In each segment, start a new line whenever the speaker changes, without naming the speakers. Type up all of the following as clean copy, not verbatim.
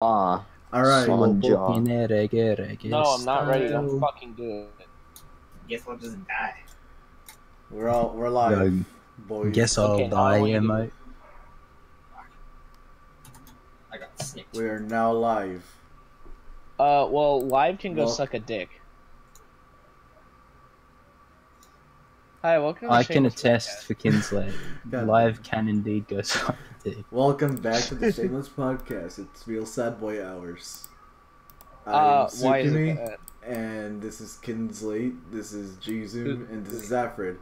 Alright,
Sonja.
No, I'm not ready. Don't fucking do it.
Guess what doesn't die?
We're live, boys.
Guess
Okay,
I'll
now I
die,
wanna do-
mate.
I got snicked.
We are now live.
Well, live can go
Well-
suck a dick. Hi, welcome to
I can
Shameless
attest
Podcast.
for Kinsley.
God
Live can indeed go suck a dick.
Welcome back to the Shameless Podcast. It's real Sad Boy hours.
Why is
Sukimi,
it that?
and this is Kinsley. This is Gzoom, and this is Zafred.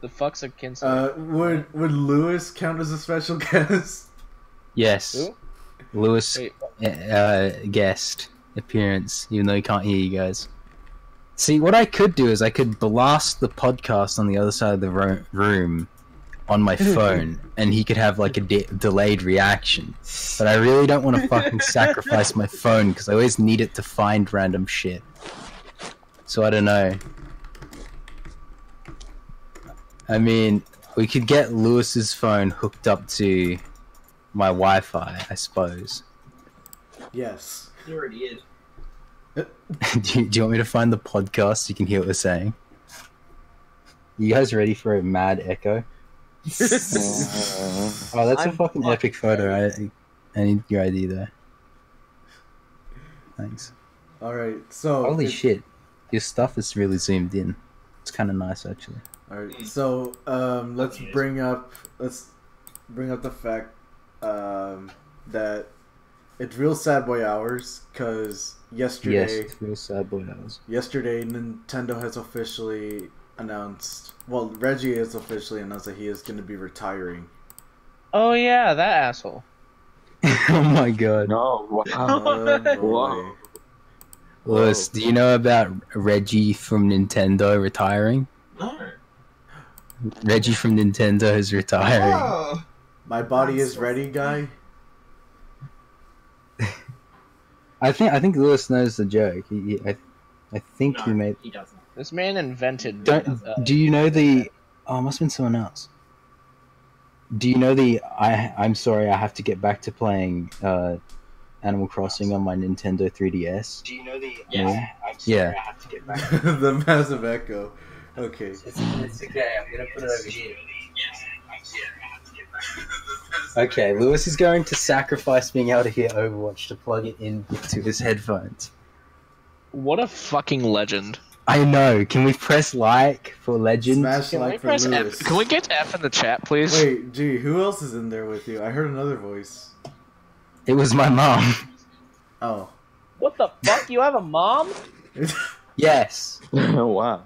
The fuck's a Kinsley?
Would Lewis count as a special guest?
Yes.
Who?
Lewis
Wait,
guest appearance, even though he can't hear you guys. See, what I could do is I could blast the podcast on the other side of the room on my phone, and he could have like a delayed reaction. But I really don't want to fucking sacrifice my phone because I always need it to find random shit. So I don't know. I mean, we could get Lewis's phone hooked up to my Wi-Fi, I suppose.
Yes.
He already is.
do you want me to find the podcast so you can hear what we're saying? You guys ready for a mad echo? Oh, that's a fucking epic photo. I need your ID there. Thanks.
Alright, so...
Holy shit. Your stuff is really zoomed in. It's kind of nice, actually.
Alright, so let's bring up the fact that it's real Sad Boy hours because yesterday
Yes, it's real Sad Boy hours.
yesterday Nintendo has officially announced, well, Reggie has officially announced that he is going to be retiring.
oh yeah, that asshole.
Oh my god.
No, wow.
Oh, boy.
Whoa.
Lewis, do you know about Reggie from Nintendo retiring?
No.
Reggie from Nintendo is retiring.
Oh.
My body
That's
is
so
ready, guy.
I think Lewis knows the joke. I think he made.
He doesn't.
This man invented.
Do you know the? Oh, it must have been someone else. Do you know the? I'm sorry, I have to get back to playing Animal Crossing on my Nintendo 3DS.
Do you know the?
Yeah.
I'm sorry,
Yeah.
I have to get back.
The massive echo. Okay.
It's okay. I'm gonna put it over here.
Okay, Lewis is going to sacrifice being able to hear Overwatch to plug it into his headphones.
What a fucking legend.
I know. Can we press like for legend?
Smash
Can we
like for
press
Lewis.
F? Can we get F in the chat, please?
Wait, gee, who else is in there with you? I heard another voice.
It was my mom.
Oh.
What the fuck? You have a mom?
Yes.
Wow.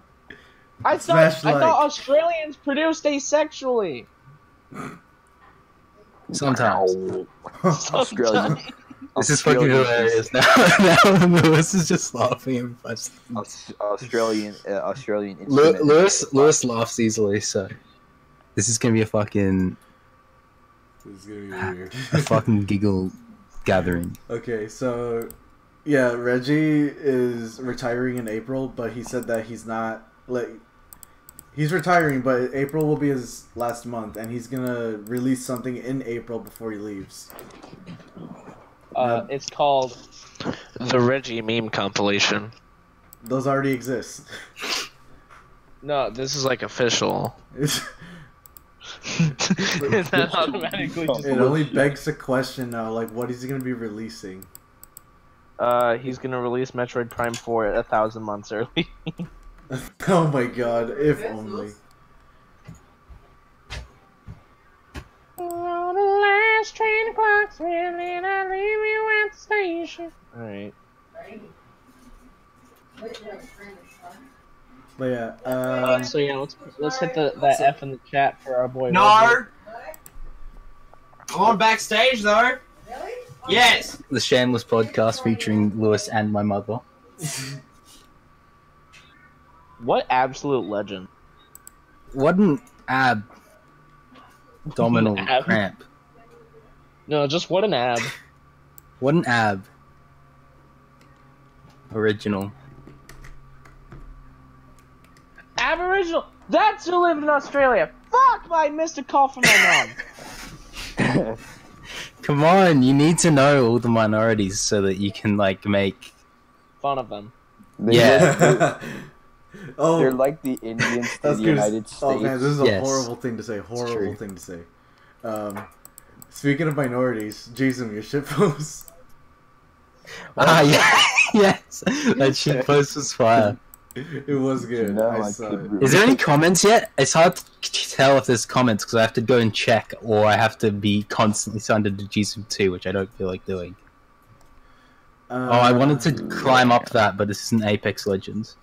I
Smash
thought
like.
Australians produced asexually.
Sometimes.
Australian.
This is fucking hilarious. Now Lewis is just laughing and busting.
Australian instrument.
Lewis laughs easily, so this is gonna be a fucking
This is gonna be weird.
a fucking giggle gathering.
Okay, so yeah, Reggie is retiring in April, but he said that he's not like he's retiring, but April will be his last month, and he's gonna release something in April before he leaves.
It's called the Reggie meme compilation.
Those already exist.
No, this is like official. That automatically just.
It only begs the question now, like, what is he gonna be releasing?
He's gonna release Metroid Prime 4 1,000 months early.
Oh my god, if only.
Oh, the last train clock's ringing, I leave you at the station. Alright.
But yeah,
So yeah, let's hit that F in the chat for our boy. Reggie.
No. I'm on backstage though. Really? Yes.
The Shameless Podcast featuring Lewis and my mother.
What absolute legend.
What an abdominal
Ab?
cramp.
No, just what an ab.
What an ab. Original.
Aboriginal. That's who lived in Australia. Fuck! I missed a call from my mom.
Come on, you need to know all the minorities so that you can like make.
Fun of them.
Yeah.
Oh,
They're like the Indians to
that's
the
good.
United States.
Oh man, this is a
Yes.
horrible thing to say. Horrible
true.
thing to say. Speaking of minorities, Jason, your shitpost.
Yeah. Yes. That shit post was fire.
It was good.
No,
I
I
saw
could
it.
really-
Is there any comments yet? It's hard to tell if there's comments because I have to go and check, or I have to be constantly signed into Gzoom 2, which I don't feel like doing. I wanted to climb up that, but this isn't Apex Legends.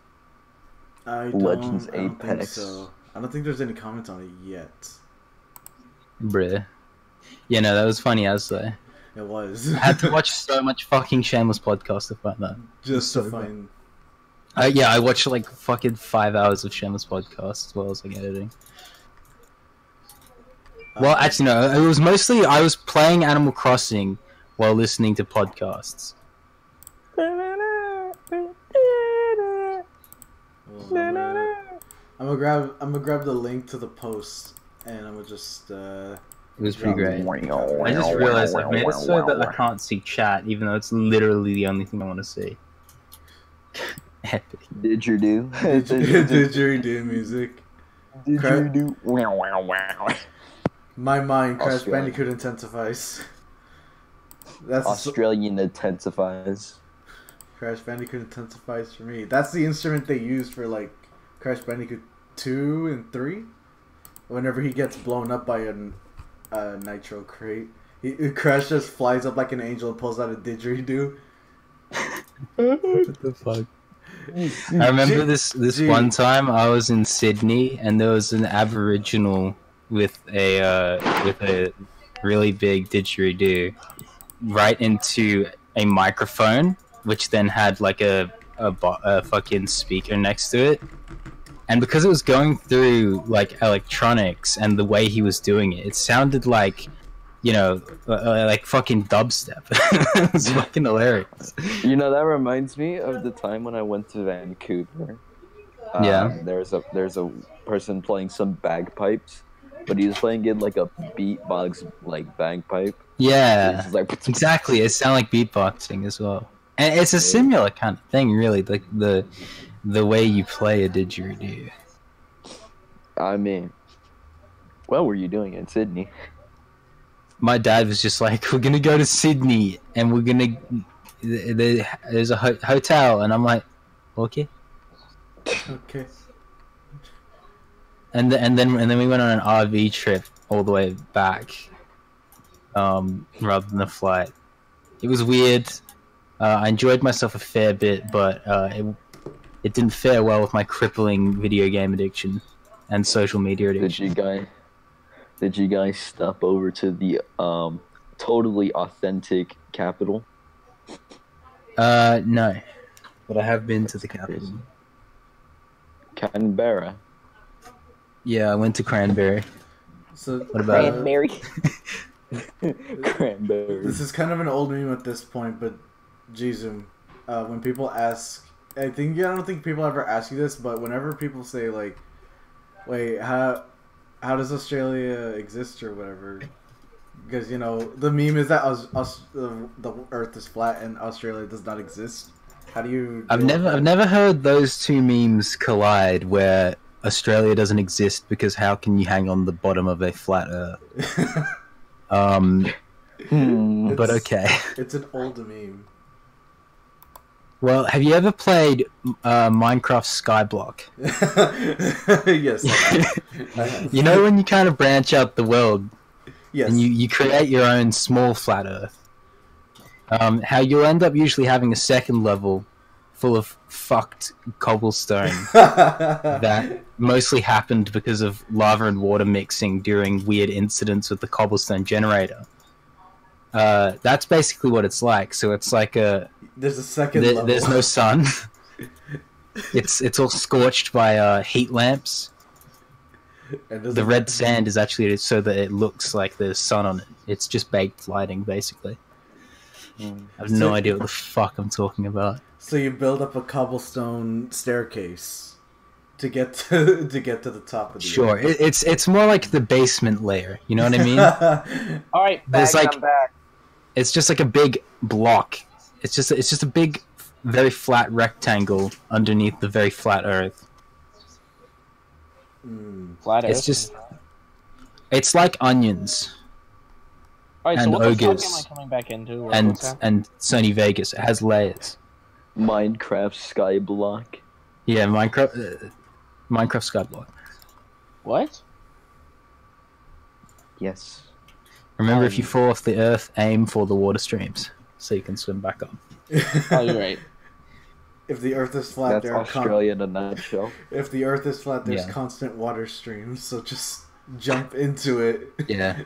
Legends
I don't think
Apex.
so. I don't think there's any comments on it yet.
Bruh. Yeah, no, that was funny as though.
It was.
I had to watch so much fucking Shameless Podcast to find that.
Just
So
to find.
Yeah, I watched like fucking 5 hours of Shameless Podcast as well as like editing. Well, actually, no. It was mostly I was playing Animal Crossing while listening to podcasts.
I'm gonna grab the link to the post and I'm gonna just
It was pretty great. I just realized I've made it so that I can't see chat, even though it's literally the only thing I want to see. Epic.
Didgeridoo.
didgeridoo music.
Didgeridoo. Wow, wow, wow.
My mind, Crash
Australian.
Bandicoot intensifies. That's
Australian intensifies.
Crash Bandicoot intensifies for me. That's the instrument they use for like Crash Bandicoot 2 and 3. Whenever he gets blown up by a nitro crate, Crash just flies up like an angel and pulls out a didgeridoo.
What the fuck? I remember this one time I was in Sydney and there was an Aboriginal with a really big didgeridoo right into a microphone, which then had like a fucking speaker next to it. And because it was going through like electronics and the way he was doing it, it sounded like, you know, like fucking dubstep. It was fucking hilarious.
You know, that reminds me of the time when I went to Vancouver.
Yeah.
There's a person playing some bagpipes, but he was playing it like a beatbox like bagpipe.
Yeah,
It's like
exactly. It sounded like beatboxing as well, and it's a similar kind of thing, really. Like the way you play a didgeridoo.
I mean, what were you doing in Sydney?
My dad was just like, "We're gonna go to Sydney, and we're gonna there's a hotel," and I'm like, "Okay."
Okay.
And then we went on an RV trip all the way back, rather than a flight. It was weird. I enjoyed myself a fair bit, but it didn't fare well with my crippling video game addiction and social media addiction.
Did you guys stop over to the totally authentic capital?
No, but I have been to the capital.
Canberra.
Yeah, I went to Cranberry.
So
What about
Cranberry. Cranberry.
this is kind of an old meme at this point, but Gzoom, when people ask, I don't think people ever ask you this, but whenever people say like, "Wait, how does Australia exist?" or whatever, because you know the meme is that the Earth is flat and Australia does not exist. How do you?
I've never heard those two memes collide where Australia doesn't exist because how can you hang on the bottom of a flat Earth? But okay.
It's an old meme.
Well, have you ever played Minecraft Skyblock?
Yes. I have.
You know when you kind of branch out the world
Yes.
and you create your own small flat Earth. How you'll end up usually having a second level full of fucked cobblestone that mostly happened because of lava and water mixing during weird incidents with the cobblestone generator. That's basically what it's like. So it's like
There's a second level.
there's no sun. It's all scorched by heat lamps.
And there's
The
a-
red sand is actually so that it looks like there's sun on it. It's just baked lighting, basically. I have no idea what the fuck I'm talking about.
So you build up a cobblestone staircase to get to the top of the
Sure, it's more like the basement layer. You know what I mean?
All right,
There's
back,
like-
I'm back.
It's just like a big block. It's just a big, very flat rectangle underneath the very flat Earth.
Flat Earth.
It's like onions
Alright, so
and
what the fuck
ogres
am I coming back into?
and Sony Vegas. It has layers.
Minecraft Skyblock.
Yeah, Minecraft Skyblock.
What?
Yes.
Remember, if you fall off the Earth, aim for the water streams so you can swim back up.
Oh, you're right.
If the Earth is flat,
That's Australia in a nutshell.
if the Earth is flat, there's
Yeah.
constant water streams. So just jump into it.
Yeah,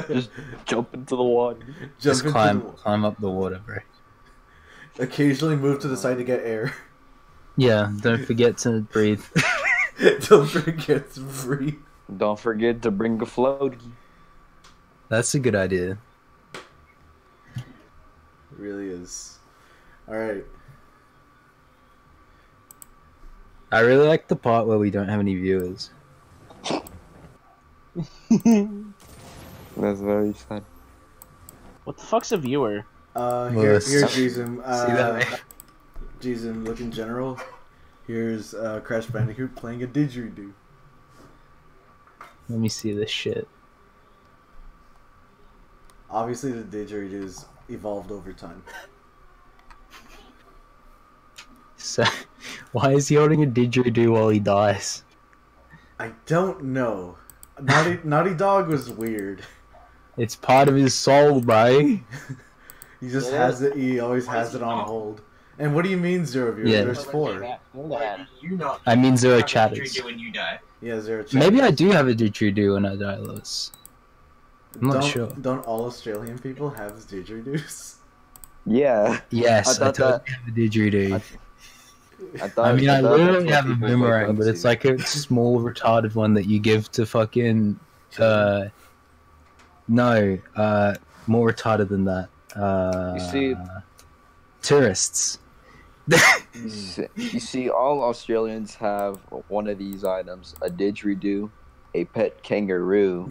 Just jump into the water.
just
into
climb up the water, bro.
Occasionally move to the side to get air.
Yeah, don't forget to breathe.
Don't forget to breathe.
Don't forget to bring a floaty.
That's a good idea.
It really is. Alright.
I really like the part where we don't have any viewers.
That's very sad.
What the fuck's a viewer?
Here, Gzoom.
See that, man?
Gzoom, look in general. Here's Crash Bandicoot playing a didgeridoo.
Let me see this shit.
Obviously, the didgeridoos evolved over time.
So, why is he holding a didgeridoo while he dies?
I don't know. Naughty Dog was weird.
It's part of his soul, bro.
He just has it. He always has it on hold. And what do you mean 0 viewers?
Yeah.
There's 4.
Why do you not?
I mean 0
have a
chatters.
didgeridoo when you die?
Yeah, 0 chatters.
Maybe I do have a didgeridoo when I die, Lewis. I'm not sure.
Don't all Australian people have didgeridoos?
Yeah.
Yes, I
I thought
totally
that-
have a didgeridoo.
I thought.
I mean, I
thought
literally
that's
have
what
a
people
boomerang,
wake
but
up
it's
to.
like a small retarded one that you give to fucking more retarded than that.
You see-
Tourists.
You see, all Australians have one of these items: a didgeridoo, a pet kangaroo.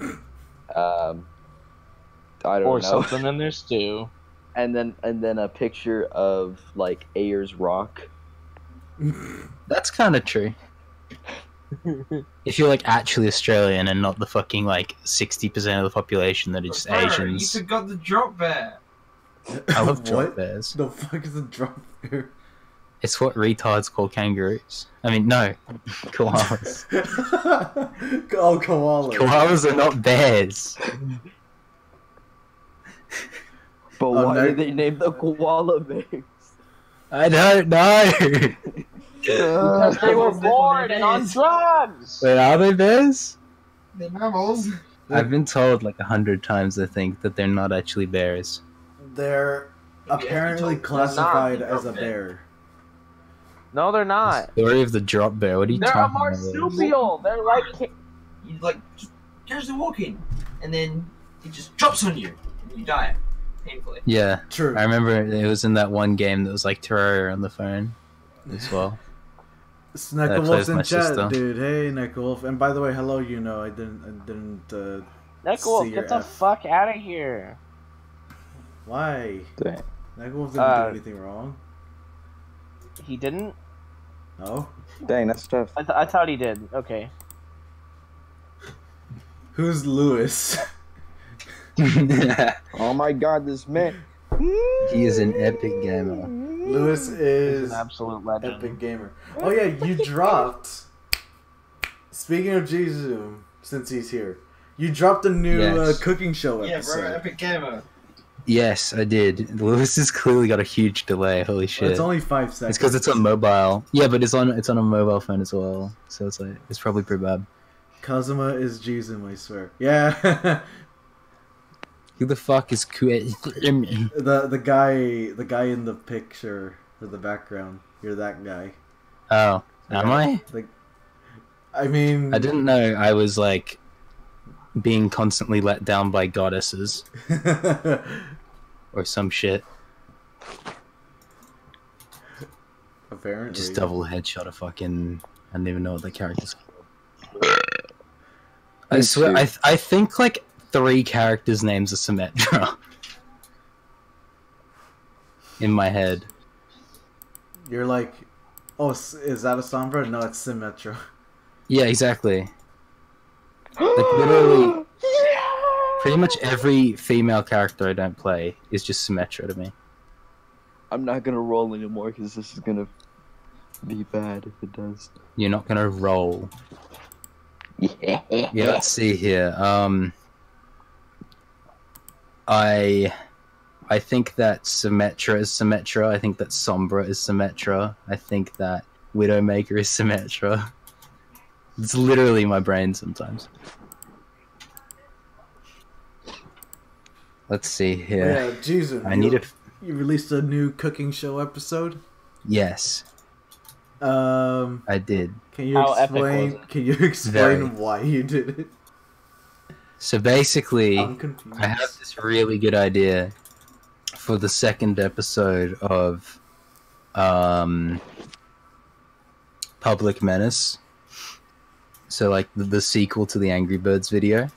I don't
Or
know.
something in their stew.
And then a picture of like Ayers Rock.
That's kind of true. If you're like actually Australian and not the fucking like 60% of the population that are just
Bro, You
Asians.
forgot the drop bear.
I love drop
What?
bears.
The fuck is a drop bear?
It's what retards call kangaroos. I mean, no, koalas.
Oh, koala.
Koalas are not bears.
But
Oh,
why
no.
did they name the koala bears?
I don't know.
Because they were bored and on drugs!
Wait, are they bears?
They're mammals.
I've been told like 100 times, I think, that they're not actually bears.
They're apparently classified as a bear.
No, they're not.
Story of the drop bear. What are you
They're a
talking about?
marsupial! They're like...
You like just casually walking, and then it just drops on you, and you die painfully.
Yeah,
True.
I remember it was in that one game that was like Terraria on the phone as well.
Snecklewolf's
plays
in
my
chat,
sister.
dude. Hey, Neckwolf. And by the way, hello. You know, I didn't.
Neckwolf,
See your
get the
F.
fuck out of here.
Why?
Dang.
Neckwolf didn't do anything wrong.
He didn't?
No.
Dang, that's tough.
I thought he did. Okay.
Who's Lewis?
Oh my god, this man.
He is an epic gamer.
Lewis
He's
is
an absolute legend.
epic gamer. Oh yeah, you dropped. Speaking of Gzoom, since he's here, you dropped a new
Yes.
cooking show
Yeah,
episode.
bro, epic gamer.
Yes, I did. Lewis has clearly got a huge delay. Holy shit!
It's only 5 seconds.
It's because it's on mobile. Yeah, but it's on a mobile phone as well. So it's like it's probably pretty bad.
Kazuma is Gzoom, I swear. Yeah.
Who the fuck is
the guy in the picture for the background. You're that guy.
Oh, am I?
Like, I mean,
I didn't know I was like being constantly let down by goddesses or some shit.
Apparently.
Just double headshot a fucking. I don't even know what the character's called. I
Me
swear,
too.
I think like 3 characters' names are Symmetra. in my head.
You're like, oh, is that a Sombra? No, it's Symmetra.
Yeah, exactly. Like, literally, pretty much every female character I don't play is just Symmetra to me.
I'm not gonna roll anymore because this is gonna be bad if it does.
You're not gonna roll.
Yeah.
Yeah, let's see here. I think that Symmetra is Symmetra. I think that Sombra is Symmetra. I think that Widowmaker is Symmetra. It's literally my brain sometimes. Let's see here.
Yeah, Jesus.
I need a...
You released a new cooking show episode?
Yes, I did.
Can you
How epic
explain?
was it?
Can you explain why you did it?
So basically,
I'm confused.
I have this really good idea for the second episode of Public Menace. So like the sequel to the Angry Birds video.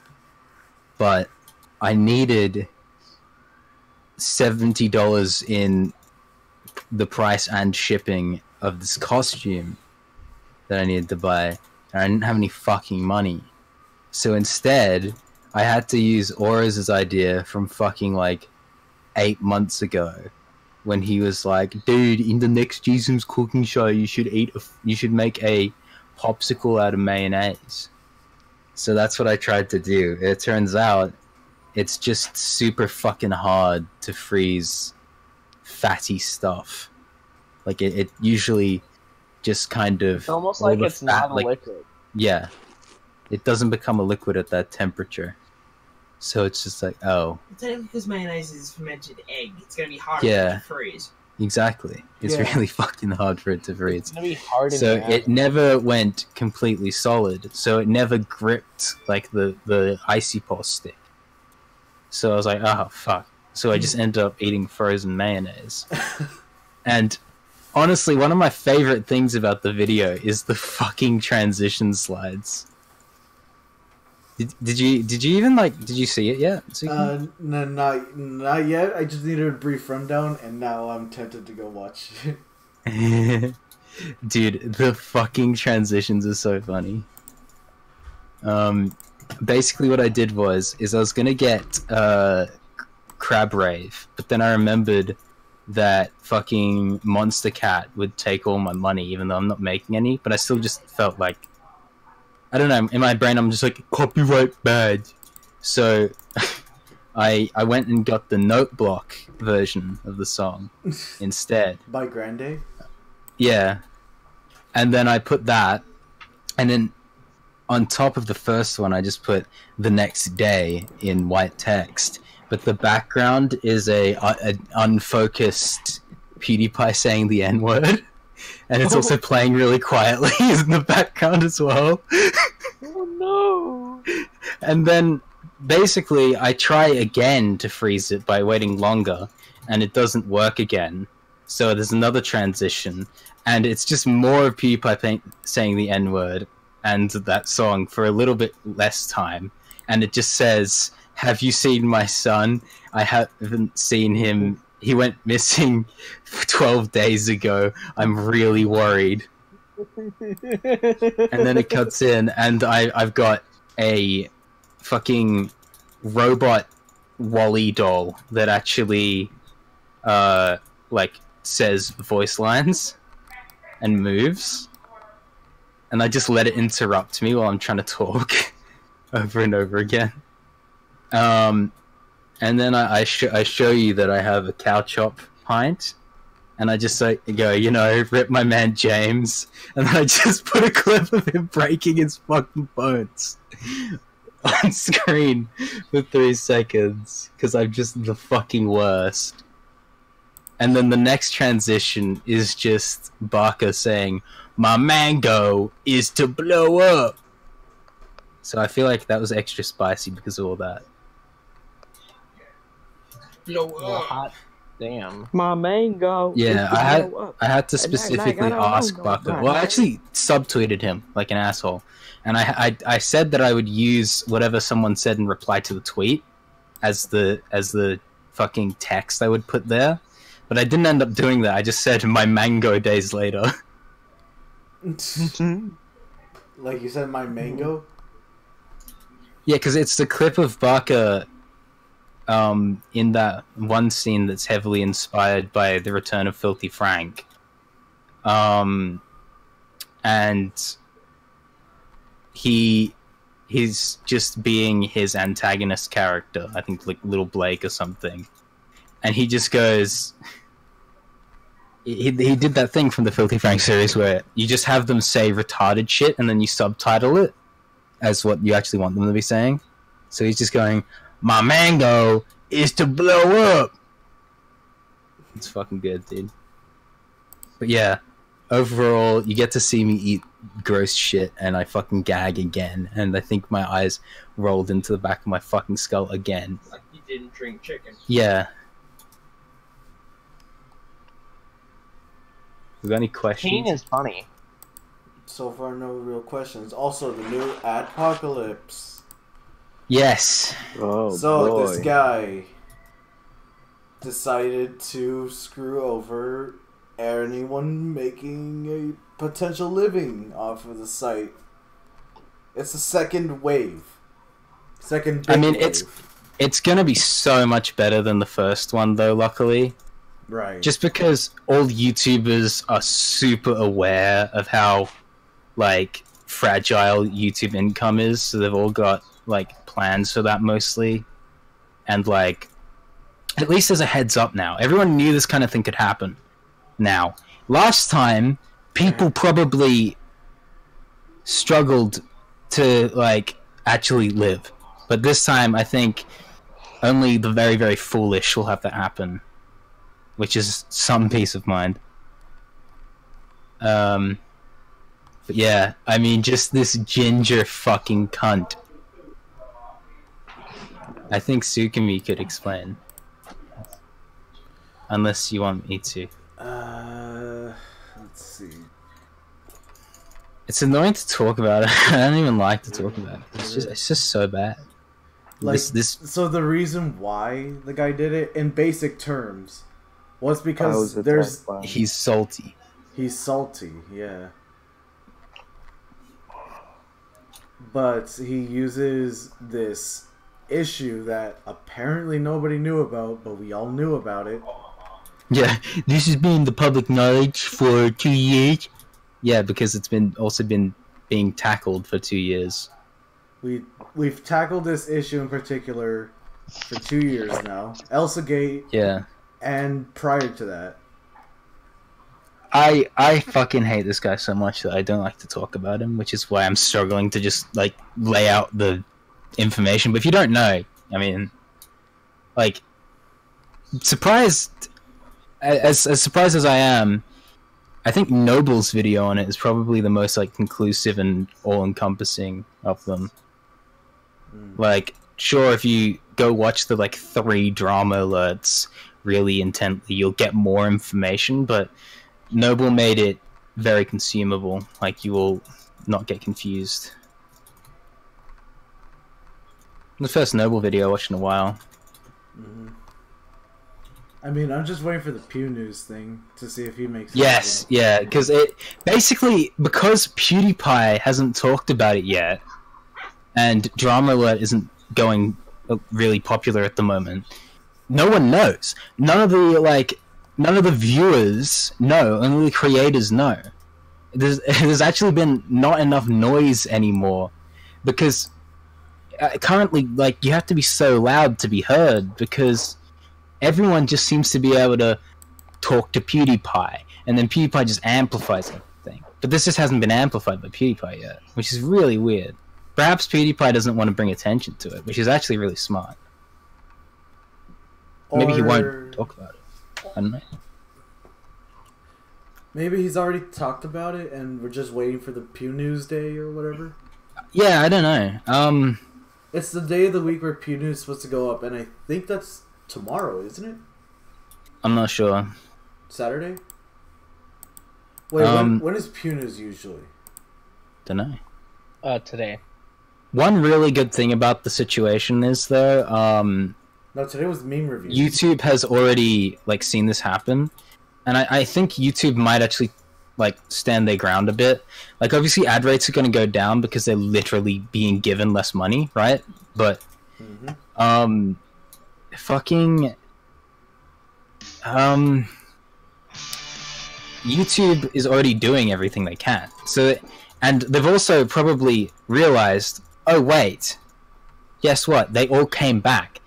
But I needed $70 in the price and shipping of this costume that I needed to buy, and I didn't have any fucking money. So instead, I had to use Auras' idea from fucking like 8 months ago, when he was like, "Dude, in the next Gzoom's cooking show, you should make a popsicle out of mayonnaise." So that's what I tried to do. It turns out it's just super fucking hard to freeze fatty stuff. Like it usually just kind of...
It's almost like it's not a liquid.
Yeah. It doesn't become a liquid at that temperature. So it's just like, oh.
Technically, because mayonnaise is fermented egg, it's going to be hard
Yeah.
to freeze.
Exactly. It's
Yeah.
really fucking hard for it to freeze.
It's gonna be hard.
So
in the
it never went completely solid. So it never gripped like the icy pulse stick. So I was like, oh fuck. So I just ended up eating frozen mayonnaise. And honestly, one of my favorite things about the video is the fucking transition slides. Did you even did you see it yet?
No, not yet. I just needed a brief rundown, and now I'm tempted to go watch it.
Dude, the fucking transitions are so funny. Basically what I did was I was gonna get Crab Rave, but then I remembered that fucking Monster Cat would take all my money, even though I'm not making any, but I still just felt like, I don't know, in my brain I'm just like, copyright badge. So I went and got the note block version of the song instead.
By Grande?
Yeah. And then I put that, and then on top of the first one I just put the next day in white text, but the background is a unfocused PewDiePie saying the N-word. And it's also playing really quietly in the background as well.
Oh no!
And then basically I try again to freeze it by waiting longer, and it doesn't work again. So there's another transition, and it's just more of PewDiePie saying the N-word and that song for a little bit less time. And it just says, "Have you seen my son? I haven't seen him. He went missing 12 days ago. I'm really worried." And then it cuts in, and I've got a fucking robot Wally doll that actually, says voice lines and moves. And I just let it interrupt me while I'm trying to talk over and over again. And then I show you that I have a cow chop pint, and I just go, rip my man James, and then I just put a clip of him breaking his fucking bones on screen for 3 seconds, because I'm just the fucking worst. And then the next transition is just Barker saying, "My mango is to blow up." So I feel like that was extra spicy because of all that.
Hot damn. My mango.
Yeah, I had to specifically ask Barker. Well, I actually subtweeted him like an asshole, and I said that I would use whatever someone said in reply to the tweet as the fucking text I would put there. But I didn't end up doing that. I just said my mango days later.
Like you said, my mango.
Yeah, because it's the clip of Barker in that one scene that's heavily inspired by the return of Filthy Frank. And he's just being his antagonist character, I think like Little Blake or something. And he just goes... He did that thing from the Filthy Frank series where you just have them say retarded shit and then you subtitle it as what you actually want them to be saying. So he's just going, my mango is to blow up. It's fucking good, dude. But yeah, overall, you get to see me eat gross shit and I fucking gag again. And I think my eyes rolled into the back of my fucking skull again.
Like you didn't drink chicken.
Yeah. You got any questions?
Keen is funny.
So far, no real questions. Also, the new Adpocalypse.
Yes.
Oh,
So
boy.
this guy decided to screw over anyone making a potential living off of the site. It's the second wave. Second big wave.
It's gonna be so much better than the first one, though, luckily.
Right.
Just because all YouTubers are super aware of how, like, fragile YouTube income is, so they've all got, like, plans for that mostly. And, like, at least there's a heads up now. Everyone knew this kind of thing could happen. Now, last time, people probably struggled to, like, actually live. But this time, I think only the very, very foolish will have that happen. Which is some peace of mind. But yeah, I mean, just this ginger fucking cunt. I think Sukumi could explain. Unless you want me to.
Let's see.
It's annoying to talk about it. I don't even like to talk about it. It's just so bad.
Like,
This
so the reason why the guy did it, in basic terms, was because
he's salty.
He's salty, yeah. But he uses this issue that apparently nobody knew about, but we all knew about it.
Yeah, this has been the public knowledge for 2 years. Yeah, because it's been being tackled for 2 years.
We've tackled this issue in particular for 2 years now. Elsa Gate.
Yeah.
And prior to that.
I fucking hate this guy so much that I don't like to talk about him, which is why I'm struggling to just, like, lay out the information. But if you don't know, I mean, like, surprised as surprised as I am, I think Noble's video on it is probably the most, like, conclusive and all-encompassing of them. Like, sure, if you go watch the, like, 3 drama alerts really intently, you'll get more information, but Noble made it very consumable. Like, you will not get confused. The first Noble video I watched in a while.
Mm-hmm. I mean, I'm just waiting for the Pew News thing to see if he makes it.
Yes, yeah, because it basically, because PewDiePie hasn't talked about it yet, and Drama Alert isn't going really popular at the moment, no one knows. None of the viewers know, only the creators know. There's actually been not enough noise anymore, because currently, like, you have to be so loud to be heard, because everyone just seems to be able to talk to PewDiePie, and then PewDiePie just amplifies everything. But this just hasn't been amplified by PewDiePie yet, which is really weird. Perhaps PewDiePie doesn't want to bring attention to it, which is actually really smart. Maybe he won't talk about it. I don't know.
Maybe he's already talked about it, and we're just waiting for the Pew News day or whatever.
Yeah, I don't know.
It's the day of the week where Pew News is supposed to go up, and I think that's tomorrow, isn't it?
I'm not sure.
Saturday? Wait, when is Pew News usually?
Don't know.
Today.
One really good thing about the situation is, though,
No, today was meme review.
YouTube has already like seen this happen, and I think YouTube might actually like stand their ground a bit. Like obviously ad rates are going to go down because they're literally being given less money, right? But YouTube is already doing everything they can. So, and they've also probably realized, oh wait, guess what? They all came back.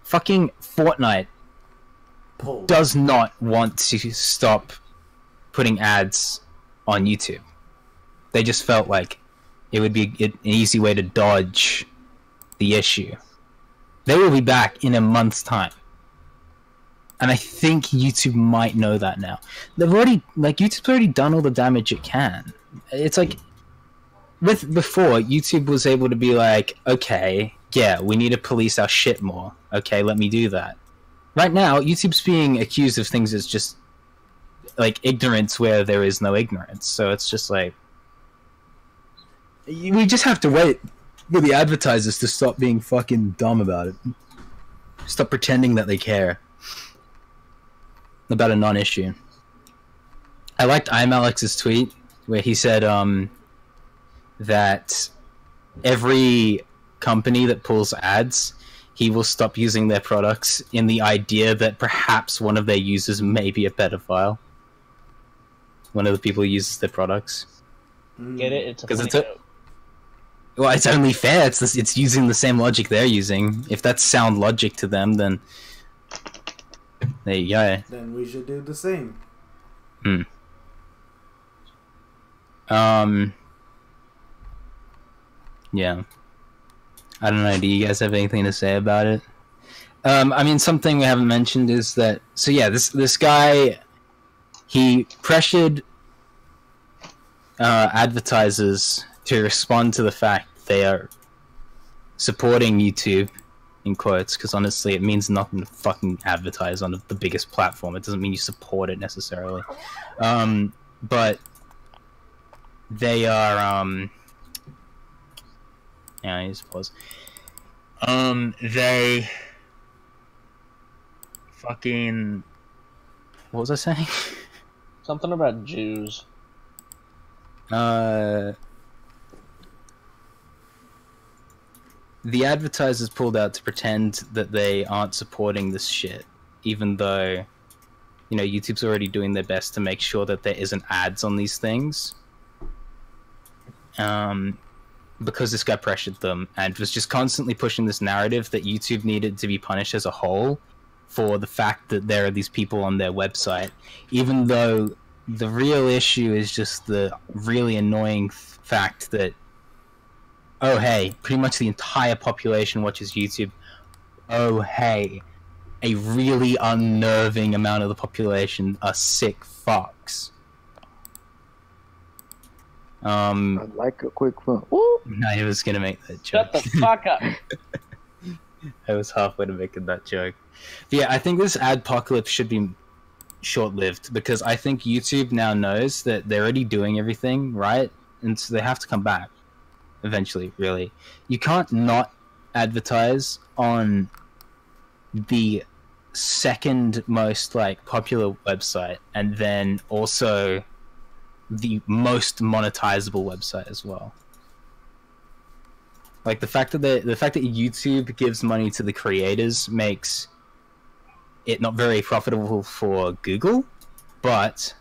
Fucking Fortnite does not want to stop putting ads on YouTube. They just felt like it would be an easy way to dodge the issue. They will be back in a month's time. And I think YouTube might know that now. They've already, like, YouTube's already done all the damage it can. It's like, before, YouTube was able to be like, okay, yeah, we need to police our shit more. Okay, let me do that. Right now, YouTube's being accused of things as just, like, ignorance where there is no ignorance. So it's just like, we just have to wait for the advertisers to stop being fucking dumb about it. Stop pretending that they care about a non-issue. I liked I'm Alex's tweet where he said that every company that pulls ads, he will stop using their products in the idea that perhaps one of their users may be a pedophile. One of the people who uses their products.
Get it? It's a funny joke.
Well, it's only fair. It's using the same logic they're using. If that's sound logic to them, then there you go.
Then we should do the same.
Yeah. I don't know, do you guys have anything to say about it? I mean, something we haven't mentioned is that... So yeah, this guy, he pressured advertisers to respond to the fact they are supporting YouTube, in quotes, because honestly it means nothing to fucking advertise on the biggest platform. It doesn't mean you support it necessarily. But they are... Yeah, I just pause. They fucking... What was I saying?
Something about Jews.
The advertisers pulled out to pretend that they aren't supporting this shit, even though, you know, YouTube's already doing their best to make sure that there isn't ads on these things. Because this guy pressured them and was just constantly pushing this narrative that YouTube needed to be punished as a whole for the fact that there are these people on their website, even though the real issue is just the really annoying fact that, oh hey, pretty much the entire population watches YouTube. Oh hey, a really unnerving amount of the population are sick fucks.
I'd like a quick one.
No, I was gonna make that joke.
Shut the fuck up.
I was halfway to making that joke. But yeah, I think this adpocalypse should be short-lived because I think YouTube now knows that they're already doing everything right, and so they have to come back eventually. Really, you can't not advertise on the second most like popular website, and then also the most monetizable website as well. Like the fact that YouTube gives money to the creators makes it not very profitable for Google, but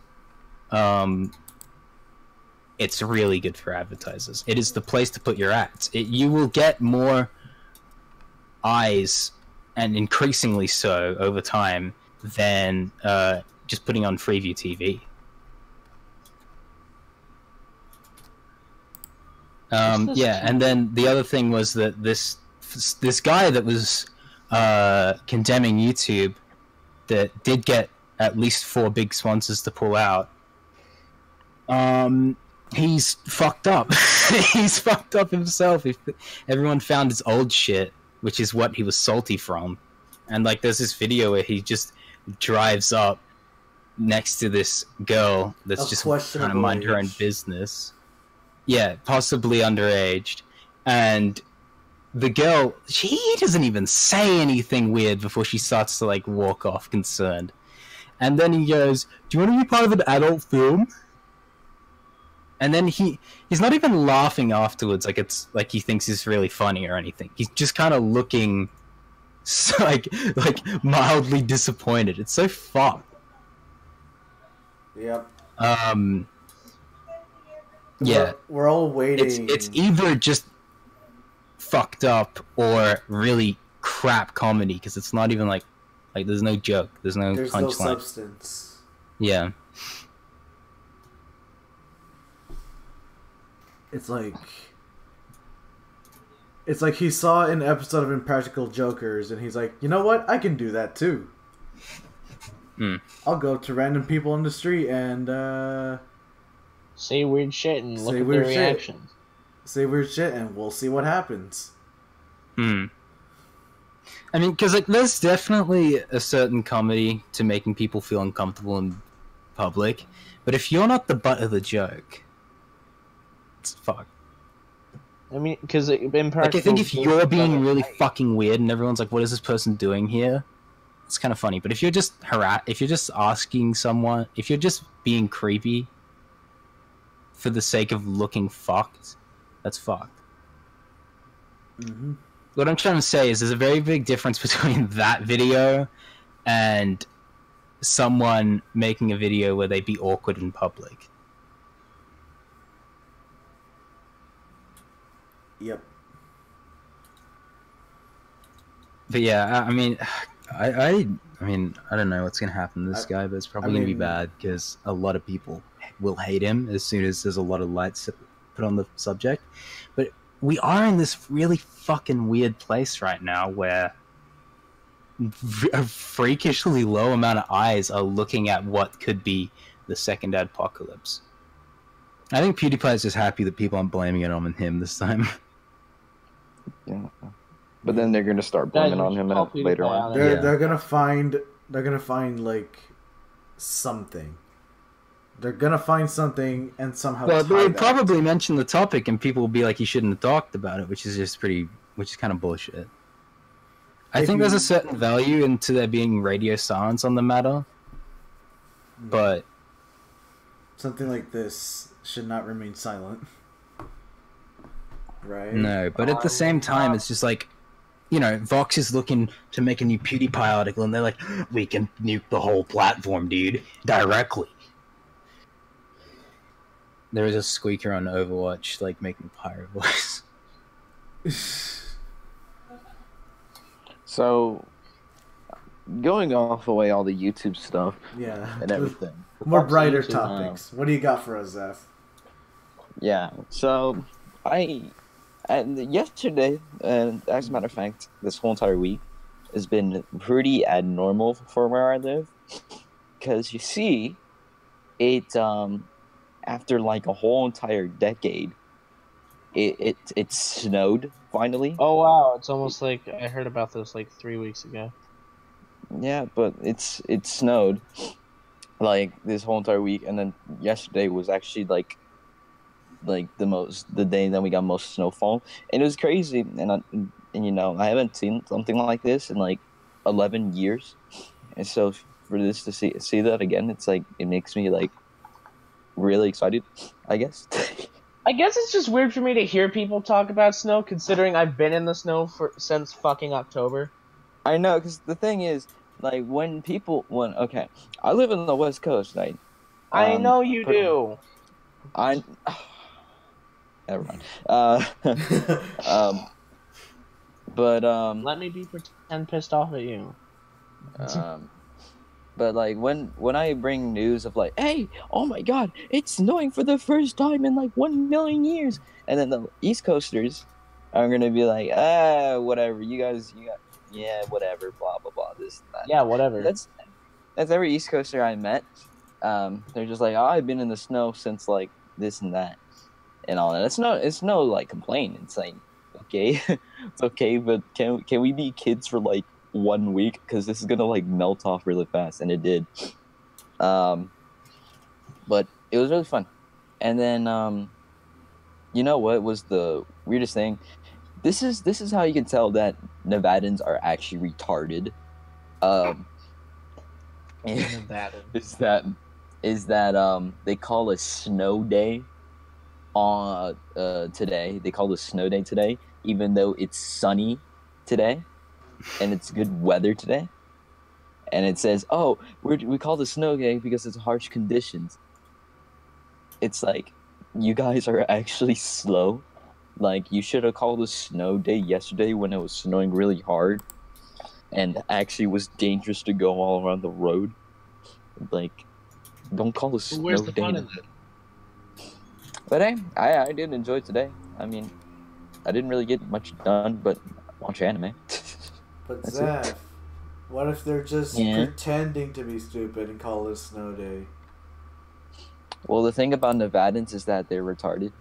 it's really good for advertisers. It is the place to put your ads. You will get more eyes, and increasingly so over time, than just putting on Freeview TV. Yeah, and then the other thing was that this guy that was condemning YouTube, that did get at least 4 big sponsors to pull out, he's fucked up. He's fucked up himself. Everyone found his old shit, which is what he was salty from. And like there's this video where he just drives up next to this girl that's just trying to mind her own business. Yeah, possibly underaged, and the girl, she doesn't even say anything weird before she starts to like walk off concerned. And then he goes, "Do you want to be part of an adult film?" And then he's not even laughing afterwards, like it's like he thinks it's really funny or anything. He's just kind of looking like mildly disappointed. It's so fucked.
Yep.
Yeah.
We're all waiting.
It's either just fucked up or really crap comedy because it's not even like there's no joke, there's no punchline.
No substance.
Yeah.
It's like he saw an episode of Impractical Jokers and he's like, you know what? I can do that too. I'll go to random people on the street and
say weird shit and look at their reactions.
Say weird shit and we'll see what happens.
I mean, because like, there's definitely a certain comedy to making people feel uncomfortable in public, but if you're not the butt of the joke, it's fucked.
I mean, because
like, I think if you're being really fucking weird and everyone's like, "What is this person doing here?" It's kind of funny. But if you're just if you're just asking someone, if you're just being creepy for the sake of looking fucked, that's fucked.
Mm-hmm.
What I'm trying to say is there's a very big difference between that video and someone making a video where they be awkward in public.
Yep.
But yeah, I mean, I don't know what's gonna happen to this guy, but it's probably gonna be bad because a lot of people will hate him as soon as there's a lot of lights put on the subject. But we are in this really fucking weird place right now where a freakishly low amount of eyes are looking at what could be the second apocalypse. I think PewDiePie is just happy that people aren't blaming it on him this time.
Yeah, but then they're gonna start blaming on him later on.
They're gonna find like something. They're gonna find something and somehow.
Well, they'll probably mention the topic, and people will be like, "You shouldn't have talked about it," which is kind of bullshit. I think there's a certain value into there being radio silence on the matter, but
something like this should not remain silent. Right?
No, but at the same time, it's just like, you know, Vox is looking to make a new PewDiePie article, and they're like, "We can nuke the whole platform, dude, directly." There is a squeaker on Overwatch, like, making pirate voice.
So, going off away all the YouTube stuff, and everything.
More brighter topics. What do you got for us, Zeph?
Yeah, so yesterday, as a matter of fact, this whole entire week has been pretty abnormal for where I live, because you see, it after like a whole entire decade, it snowed finally.
Oh wow! It's almost like I heard about this like 3 weeks ago.
Yeah, but it snowed like this whole entire week, and then yesterday was actually like the day that we got most snowfall, and it was crazy. And you know, I haven't seen something like this in like 11 years, and so for this to see that again, it's like it makes me like really excited, I guess.
I guess it's just weird for me to hear people talk about snow, considering I've been in the snow since fucking October.
I know, because the thing is, like, okay, I live in the West Coast, right?
I know you do.
Never mind. But
let me pretend pissed off at you.
But like when I bring news of like, hey, oh my God, it's snowing for the first time in like 1 million years, and then the East Coasters are gonna be like, whatever, you got, yeah, whatever, blah blah blah, this and that.
Yeah, whatever.
That's every East Coaster I met. They're just like, oh, I've been in the snow since like this and that, and all that. It's no like complaint. It's like, okay, it's okay, but can we be kids for like 1 week, because this is gonna like melt off really fast, and it did. But it was really fun. And then you know what was the weirdest thing? this is how you can tell that Nevadans are actually retarded.
Nevada.
is that they call a snow day on today. They call a snow day today, even though it's sunny today and it's good weather today. And it says, "Oh, we call the snow day because it's harsh conditions." It's like, you guys are actually slow. Like, you should have called a snow day yesterday when it was snowing really hard, and actually was dangerous to go all around the road. Like, don't call a snow
Where's the
day.
fun in it?
But hey, I did enjoy today. I mean, I didn't really get much done, but watch anime.
But
That's
Zeph, what if they're just
Yeah.
pretending to be stupid and call it a snow day?
Well, the thing about Nevadans is that they're retarded.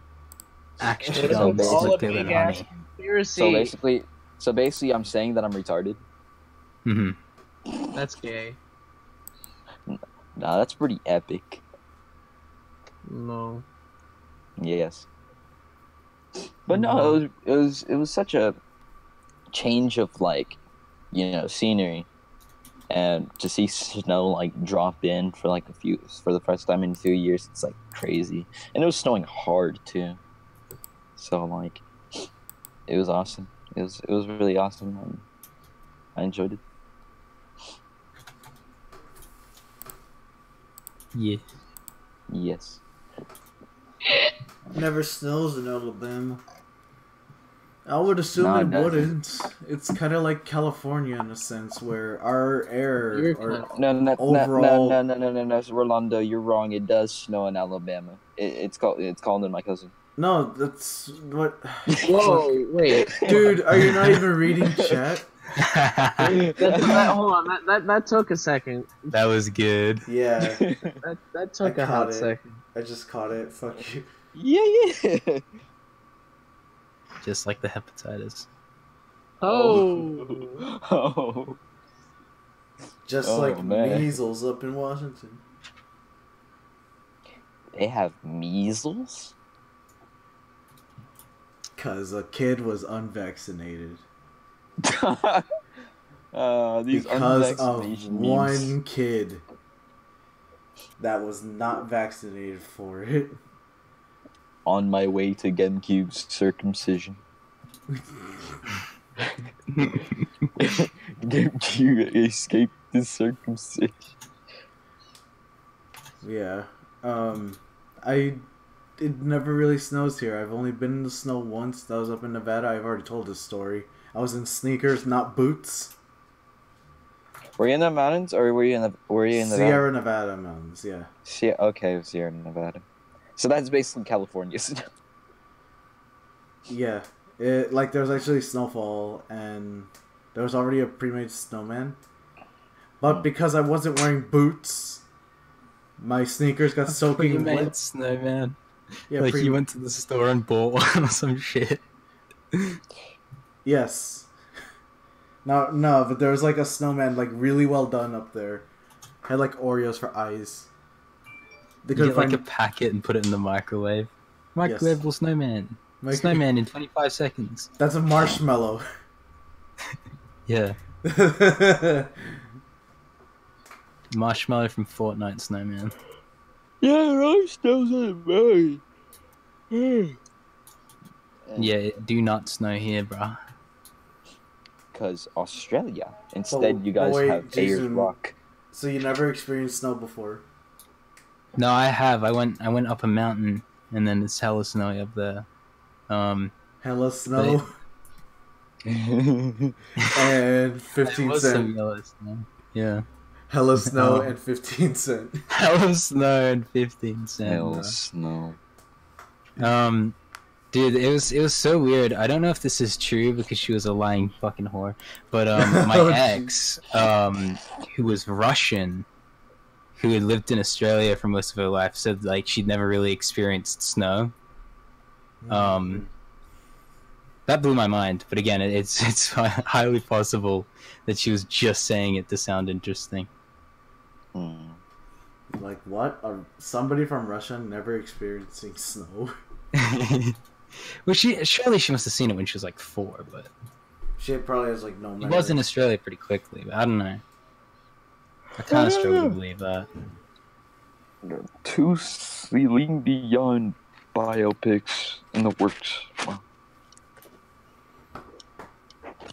Actually,
What
So
if
don't
it's all a
stick to
big
it,
ass
honey.
conspiracy?
So basically, I'm saying that I'm retarded.
Hmm.
That's gay.
Nah, that's pretty epic.
No.
Yes. But no, it was such a change of, like, scenery, and to see snow like drop in for the first time in a few years, it's like crazy. And it was snowing hard too. So like, it was awesome. It was really awesome. I enjoyed it.
Yeah.
Yes.
Never snows in Alabama. I would assume
No,
it
it doesn't.
wouldn't. It's kind of like California in a sense, where our air
You're
or
kind
overall.
No, Rolando, you're wrong. It does snow in Alabama. It's called in my cousin.
No, that's what.
Whoa, wait.
Dude, are you not even reading chat?
Hold on, that took a second.
That was good.
Yeah,
That took
I
a hot
caught it.
second.
I just caught it. Fuck you.
Yeah.
Just like the hepatitis.
Oh.
Oh.
Just
Oh,
like
man.
measles up in Washington.
They have measles?
Cause a kid was unvaccinated.
These
Because of
unvaccination memes.
one kid that was not vaccinated for it.
On my way to GameCube's circumcision. GameCube escaped the circumcision.
Yeah. It never really snows here. I've only been in the snow once. That was up in Nevada. I've already told this story. I was in sneakers, not boots.
Were you in the mountains, or were you in the
Sierra Nevada mountains, yeah.
Sierra Nevada. So that's basically California.
Yeah. There was actually snowfall, and there was already a pre-made snowman. But because I wasn't wearing boots, my sneakers got soaking
Pre-made
wet.
snowman.
Yeah,
Like you went to the store and bought one or some shit.
Yes. No, but there was like a snowman, like really well done up there. Had like Oreos for eyes. They
You
couldn't
get like
find
a packet and put it in the microwave. Microwavable snowman. Snowman in 25 seconds.
That's a marshmallow.
Yeah. Marshmallow from Fortnite snowman.
Yeah, rice doesn't very.
Yeah, it do not snow here, bruh.
Because Australia. Instead, you
Oh,
guys
wait,
have Ayers
Jason.
Rock.
So you never experienced snow before?
No, I have. I went up a mountain and then it's hella snowy up there.
Hella snow and
There
15
was some
cent.
yellow snow. Yeah.
Hella snow
Oh.
and 15 cent.
Hella snow and 15 cents.
Hell, snow.
Dude, it was so weird. I don't know if this is true because she was a lying fucking whore. But my
Oh,
ex, who was Russian, who had lived in Australia for most of her life, said like she'd never really experienced snow. That blew my mind. But again, it's highly possible that she was just saying it to sound interesting.
Hmm.
Like what? Somebody from Russia never experiencing snow?
Well, surely she must have seen it when she was like 4, but
She probably has like no
she
memory.
was in Australia pretty quickly. But I don't know. I kind of struggle to believe that.
2 Celine Dion biopics in the works. Wow.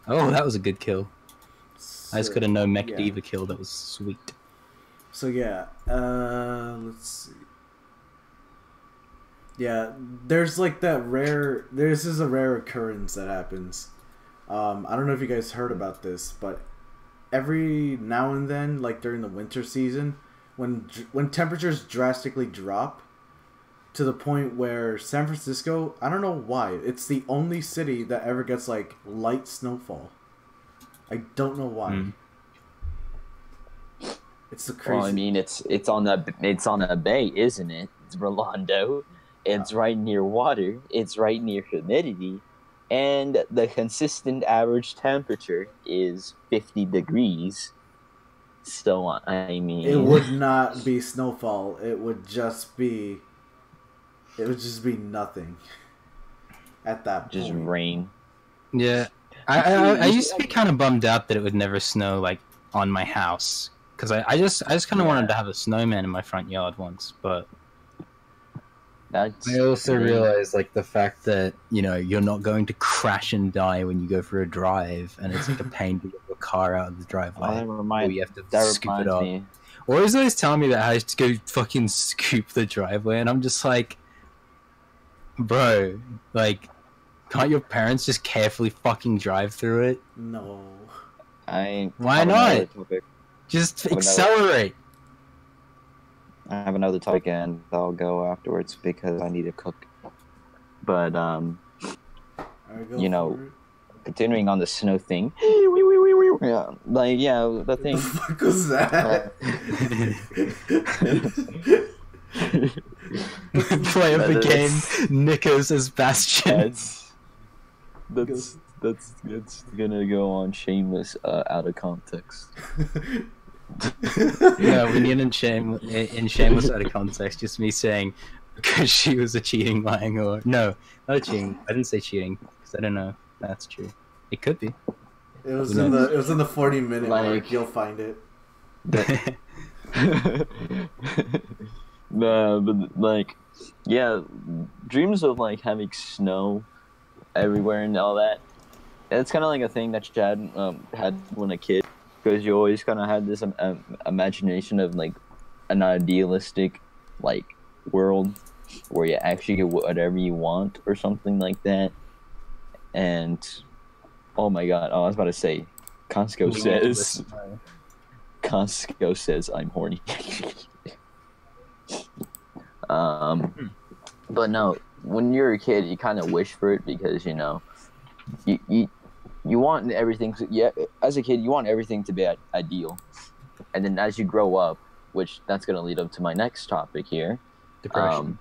Oh, that was a good kill. I just got a no mech
yeah.
diva kill. That was sweet.
So yeah, let's see. Yeah, there's like that rare. This is a rare occurrence that happens. I don't know if you guys heard about this, but every now and then, like during the winter season, when temperatures drastically drop to the point where San Francisco, I don't know why, it's the only city that ever gets like light snowfall. I don't know why. It's the crazy.
Well, I mean, it's on a bay, isn't it? It's Rolando. It's right near water. It's right near humidity, and the consistent average temperature is 50 degrees. So I mean,
It would not be snowfall. It would just be nothing at that point.
Just rain.
Yeah, I used to be kind of bummed out that it would never snow like on my house because I just kind of wanted to have a snowman in my front yard once, but I also realized like the fact that you're not going to crash and die when you go for a drive, and it's like a pain to get your car out of the driveway, or you have to scoop it up. Or he's always telling me that I have to go fucking scoop the driveway, and I'm just like, bro, like, can't your parents just carefully fucking drive through it?
No.
Why not? Just accelerate.
I have another topic and I'll go afterwards because I need to cook. But continuing on the snow thing. Yeah, the thing.
What the fuck was that?
Play of the game, Nickers as Bastion.
That's gonna go on Shameless out of context.
No, we need in Shameless out of context, just me saying because she was a cheating, lying, or no, not cheating. I didn't say cheating because I don't know if that's true. It could be.
It was in the 40-minute mark. You'll find it.
But like, yeah, dreams of like having snow everywhere and all that. It's kind of like a thing that Chad had when a kid. Because you always kind of had this imagination of like an idealistic like world where you actually get whatever you want or something like that. And oh my god, I was about to say, Costco says I'm horny. But no, when you're a kid, you kind of wish for it because you want everything. As a kid, you want everything to be ideal, and then as you grow up, which that's gonna lead up to my next topic here.
Depression.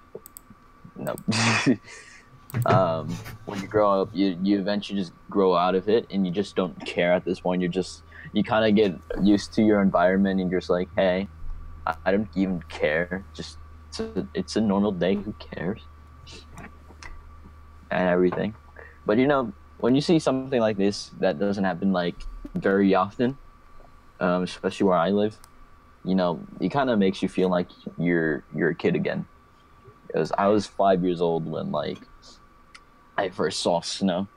No. When you grow up, you eventually just grow out of it, and you just don't care at this point. You kind of get used to your environment, and you're just like, hey, I don't even care. Just it's a normal day. Who cares? And everything, but when you see something like this that doesn't happen like very often, especially where I live, it kind of makes you feel like you're a kid again. Because I was 5 years old when like I first saw snow.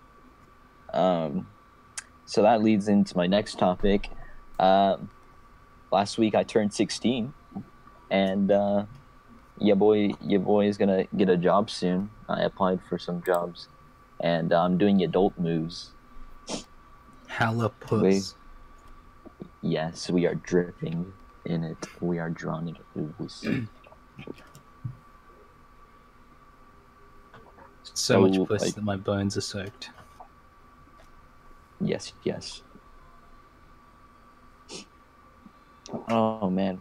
So that leads into my next topic. Last week I turned 16, and your boy is gonna get a job soon. I applied for some jobs. And I'm doing adult moves.
Hella puss.
Yes, we are dripping in it. We are drawn into it.
So much puss that my bones are soaked.
Yes. Oh man.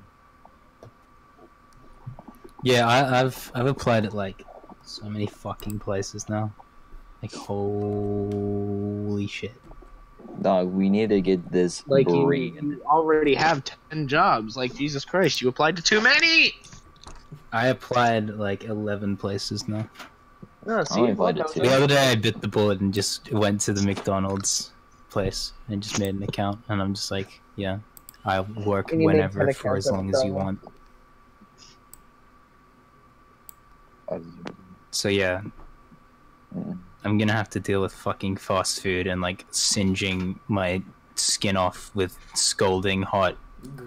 Yeah, I've applied at like so many fucking places now. Like, holy shit.
Dog, we need to get this
like you already have 10 jobs. Like, Jesus Christ, you applied to too many!
I applied like 11 places now.
No, see,
I'll invite it
look,
too.
The other day I bit the bullet and just went to the McDonald's place and just made an account, and I'm just like, yeah, I'll work
Can you make
whenever
10
for as
accounts
long
at
as you
Starbucks?
want. So yeah,
Mm.
I'm gonna have to deal with fucking fast food and like singeing my skin off with scalding hot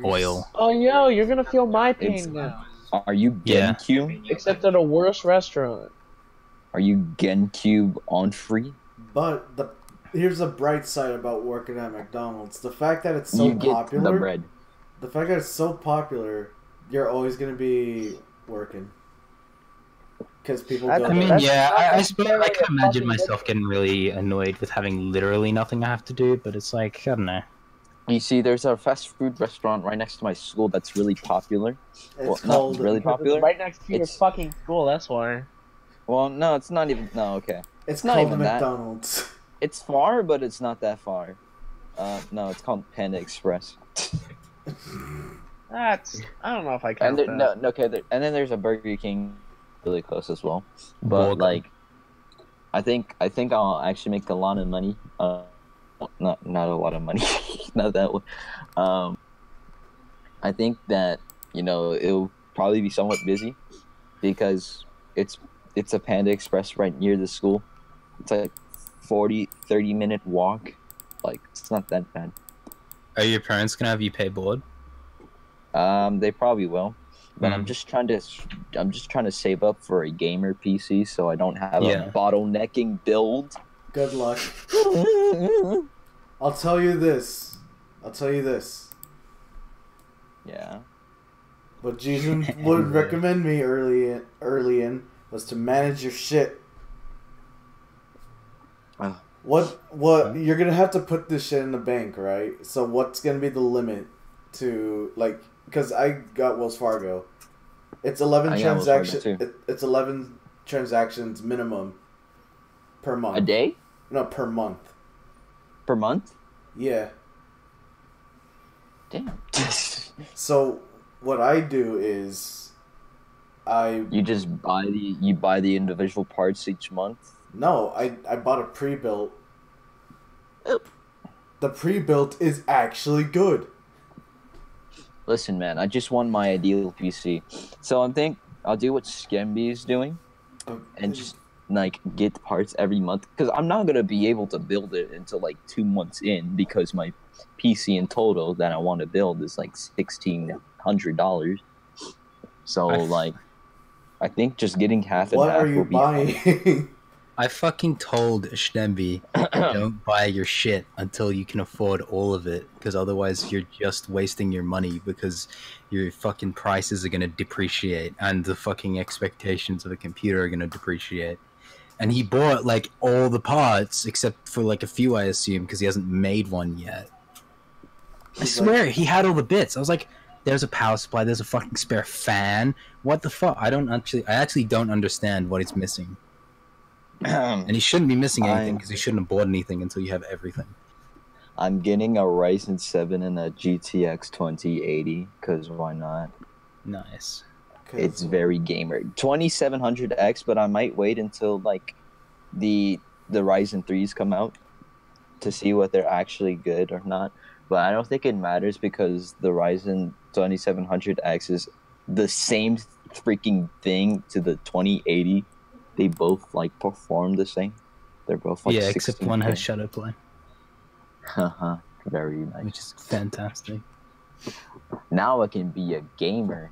oil.
Oh, yo, you're gonna feel my pain
It's-
now.
Are you
Yeah.
GenCube?
Except at a worse restaurant.
Are you GenCube on free?
But here's the bright side about working at McDonald's: the fact that it's so
you get
popular.
the bread.
The fact that it's so popular, you're always gonna be working. Because people
I
don't.
I mean,
That's
yeah,
not
I suppose I
necessarily
can
a
imagine
fucking
myself getting really annoyed with having literally nothing I have to do, but it's like, I don't know.
You see, there's a fast food restaurant right next to my school that's really popular.
It's
not
called
really
Because it's
popular.
right next to your
It's-
fucking school, that's why.
Well, no, it's not even. No, okay.
It's
not
called
even that.
McDonald's.
It's far, but it's not that far. No, it's called Panda Express.
That's I don't know if I
And
count
there,
that.
no, okay. And then there's a Burger King, really close as well. But
Burger.
like, I think I'll actually make a lot of money. Not a lot of money. Not that one. I think that it'll probably be somewhat busy because it's a Panda Express right near the school. It's like 30 minute walk. Like it's not that bad.
Are your parents gonna have you pay board?
They probably will, but I'm
Mm.
just trying to save up for a gamer PC so I don't have
Yeah.
a bottlenecking build.
Good luck. I'll tell you this.
Yeah.
What Jason would recommend me early in was to manage your shit.
Ah.
What you're gonna have to put this shit in the bank, right? So what's gonna be the limit to like? Because I got Wells Fargo. It's 11
I got Wells Fargo,
transactions.
too.
It's 11 transactions minimum per month.
A day
No, per month.
per month.
Yeah.
Damn.
So what I do is,
You just buy the individual parts each month.
No, I bought a pre-built.
Oh.
The pre-built is actually good.
Listen, man, I just want my ideal PC, so I think I'll do what Skemby is doing and just like get the parts every month because I'm not gonna be able to build it until like 2 months in because my PC in total that I want to build is like $1,600. So like, I think just getting half and
What
half
are you
will be fine.
buying?
I fucking told Shnembi, don't buy your shit until you can afford all of it, because otherwise you're just wasting your money because your fucking prices are gonna depreciate and the fucking expectations of a computer are gonna depreciate. And he bought like all the parts except for like a few, I assume, because he hasn't made one yet. I swear he had all the bits. I was like, there's a power supply, there's a fucking spare fan. What the fuck? I actually don't understand what he's missing. And he shouldn't be missing anything because he shouldn't have bought anything until you have everything.
I'm getting a Ryzen 7 and a GTX 2080 because why not?
Nice.
It's very gamer. 2700X, but I might wait until like the Ryzen 3s come out to see what they're actually good or not. But I don't think it matters because the Ryzen 2700X is the same freaking thing to the 2080. They both like perform the same. They're both like
Yeah, except one has shadow play,
Haha, very nice.
which is fantastic.
Now I can be a gamer.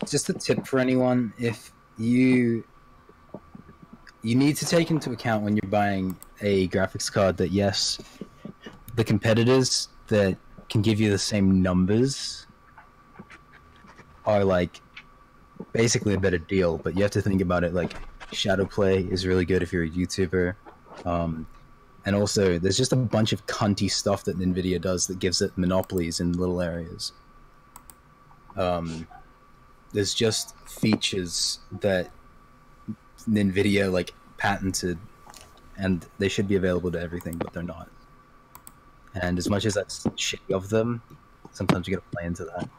Just a tip for anyone: if you need to take into account when you're buying a graphics card that yes, the competitors that can give you the same numbers are like basically a better deal, but you have to think about it like shadow play is really good if you're a YouTuber, and also there's just a bunch of cunty stuff that Nvidia does that gives it monopolies in little areas. There's just features that Nvidia like patented, and they should be available to everything, but they're not. And as much as that's shitty of them, sometimes you gotta play into that.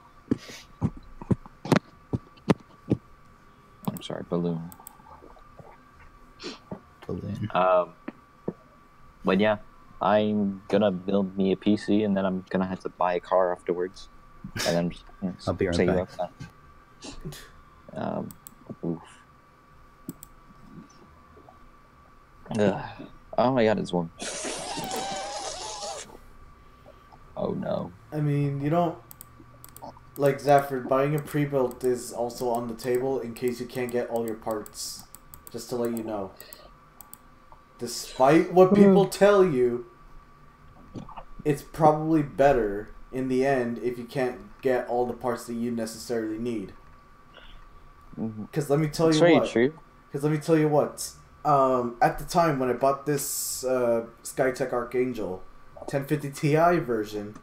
I'm sorry. balloon.
Balloon.
But yeah, I'm gonna build me a PC, and then I'm gonna have to buy a car afterwards. And then just,
I'll be right
save
back.
up that. Oof. Ugh. Oh my god, it's warm. Oh no.
I mean, you don't... Like, Zafford, buying a pre-built is also on the table in case you can't get all your parts. Just to let you know. Despite what people tell you, it's probably better in the end if you can't get all the parts that you necessarily need. Because let me tell
That's
you
very
what.
true.
Because let me tell you what. At the time when I bought this Skytech Archangel 1050 Ti version,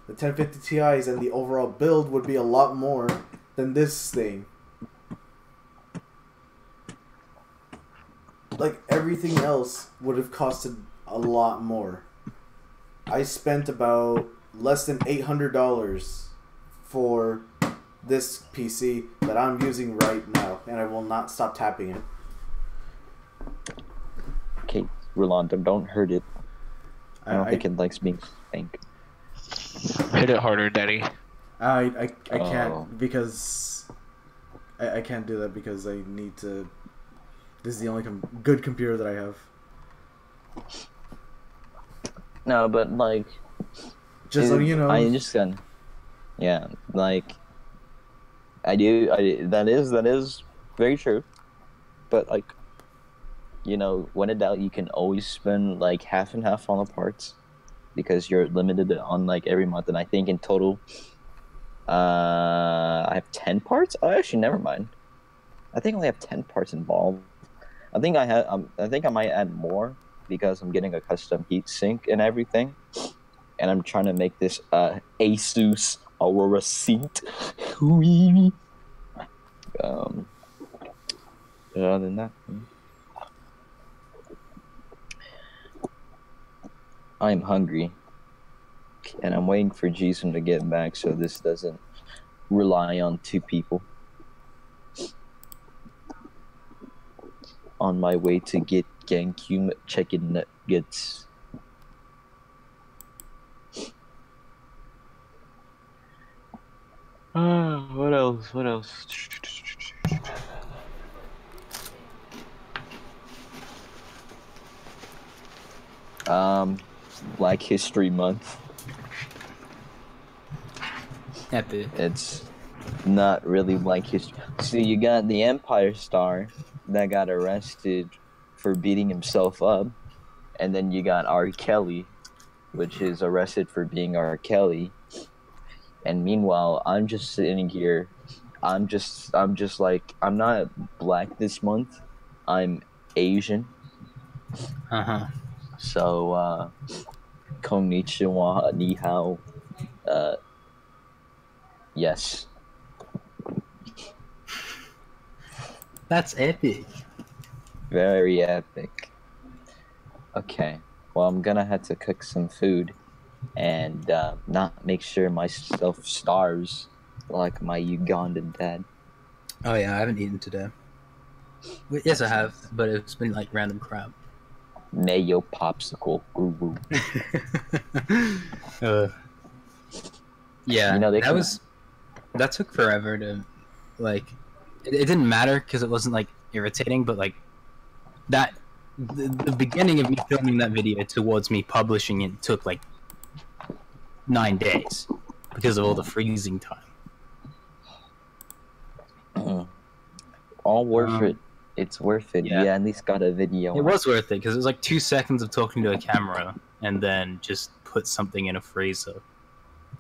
the 1050 Ti's and the overall build would be a lot more than this thing. Like, everything else would have costed a lot more. I spent about less than $800 for this PC that I'm using right now, and I will not stop tapping it.
Okay, Rolando, don't hurt it. I don't think it likes being spanked.
Hit it harder, Daddy.
I
Oh.
can't because I can't do that because I need to. This is the only good computer that I have.
No, but like,
Just so you know,
I just gonna, yeah, like, I that is very true, but like, you know, when in doubt, you can always spend like half and half on the parts, because you're limited on like every month, and I think in total, I have 10 parts. Oh, actually, never mind. I think I only have 10 parts involved. I think I might add more because I'm getting a custom heat sink and everything, and I'm trying to make this Asus Aurora seat. Other than that, I'm hungry, and I'm waiting for Jason to get back so this doesn't rely on 2 people. On my way to get Gankyum chicken nuggets. What else? What else? Black History Month.
Epic.
It's not really Black History. So you got the Empire Star that got arrested for beating himself up, and then you got R. Kelly, which is arrested for being R. Kelly. And meanwhile, I'm just sitting here. I'm just like, I'm not black this month. I'm Asian. So, konnichiwa, ni hao. Yes.
That's epic.
Very epic. Okay. Well, I'm gonna have to cook some food and not make sure myself starves like my Ugandan dad.
Oh yeah, I haven't eaten today. Yes, I have, but it's been like random crap.
Mayo popsicle. Ooh.
Yeah,
You know,
that took forever to, like, it didn't matter because it wasn't like irritating, but like that the beginning of me filming that video towards me publishing it took like 9 days because of all the freezing time.
All worth it. It's worth it.
Yeah.
Yeah, at least got a video.
It was worth it because it was like 2 seconds of talking to a camera and then just put something in a freezer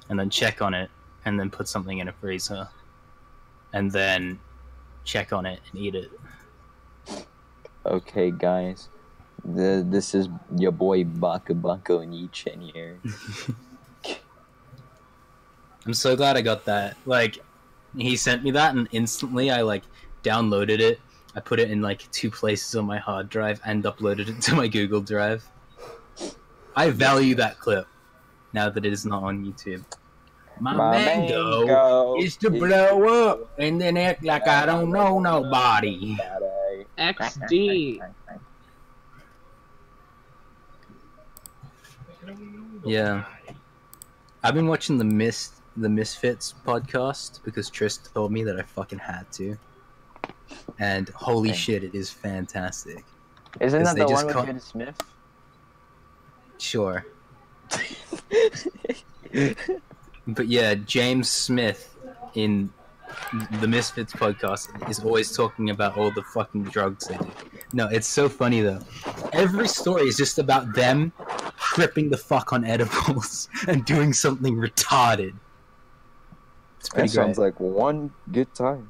and then check on it and then put something in a freezer and then check on it and eat it.
Okay, guys. This is your boy Baku Baku and Yi-Chen here.
I'm so glad I got that. Like, he sent me that and instantly I like downloaded it. I put it in like 2 places on my hard drive and uploaded it to my Google Drive. I value that clip now that it is not on YouTube. My mango is to blow up and then act like I don't know nobody.
XD.
Yeah. I've been watching the Misfits podcast because Trist told me that I fucking had to. And holy shit, it is fantastic.
Isn't
'Cause
that
they
the
just
one with
cut-
Jaden Smith?
Sure. But yeah, James Smith in the Misfits podcast is always talking about all the fucking drugs they do. No, it's so funny though. Every story is just about them tripping the fuck on edibles and doing something retarded. It's pretty
That
great.
sounds like one good time.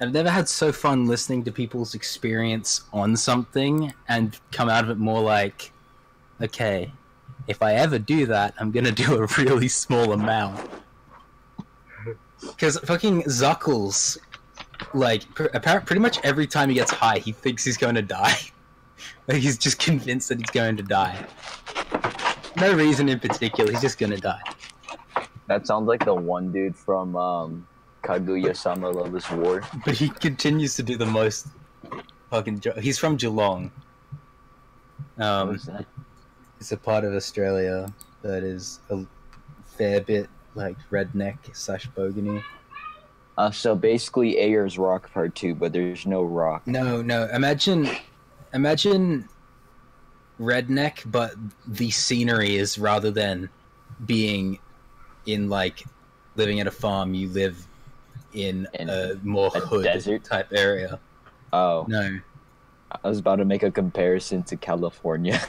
I've never had so fun listening to people's experience on something and come out of it more like, okay, if I ever do that, I'm gonna do a really small amount. Because fucking Zuckles, like, pretty much every time he gets high, he thinks he's going to die. Like, he's just convinced that he's going to die. No reason in particular, he's just gonna die.
That sounds like the one dude from Kaguya-sama Love is War.
But he continues to do the most fucking... He's from Geelong.
What's that?
It's a part of Australia that is a fair bit like redneck / bogany.
So basically Ayers Rock Part 2, but there's no rock.
No. Imagine redneck, but the scenery is, rather than being in like living at a farm, you live in a more hood
desert
type area.
Oh.
No.
I was about to make a comparison to California.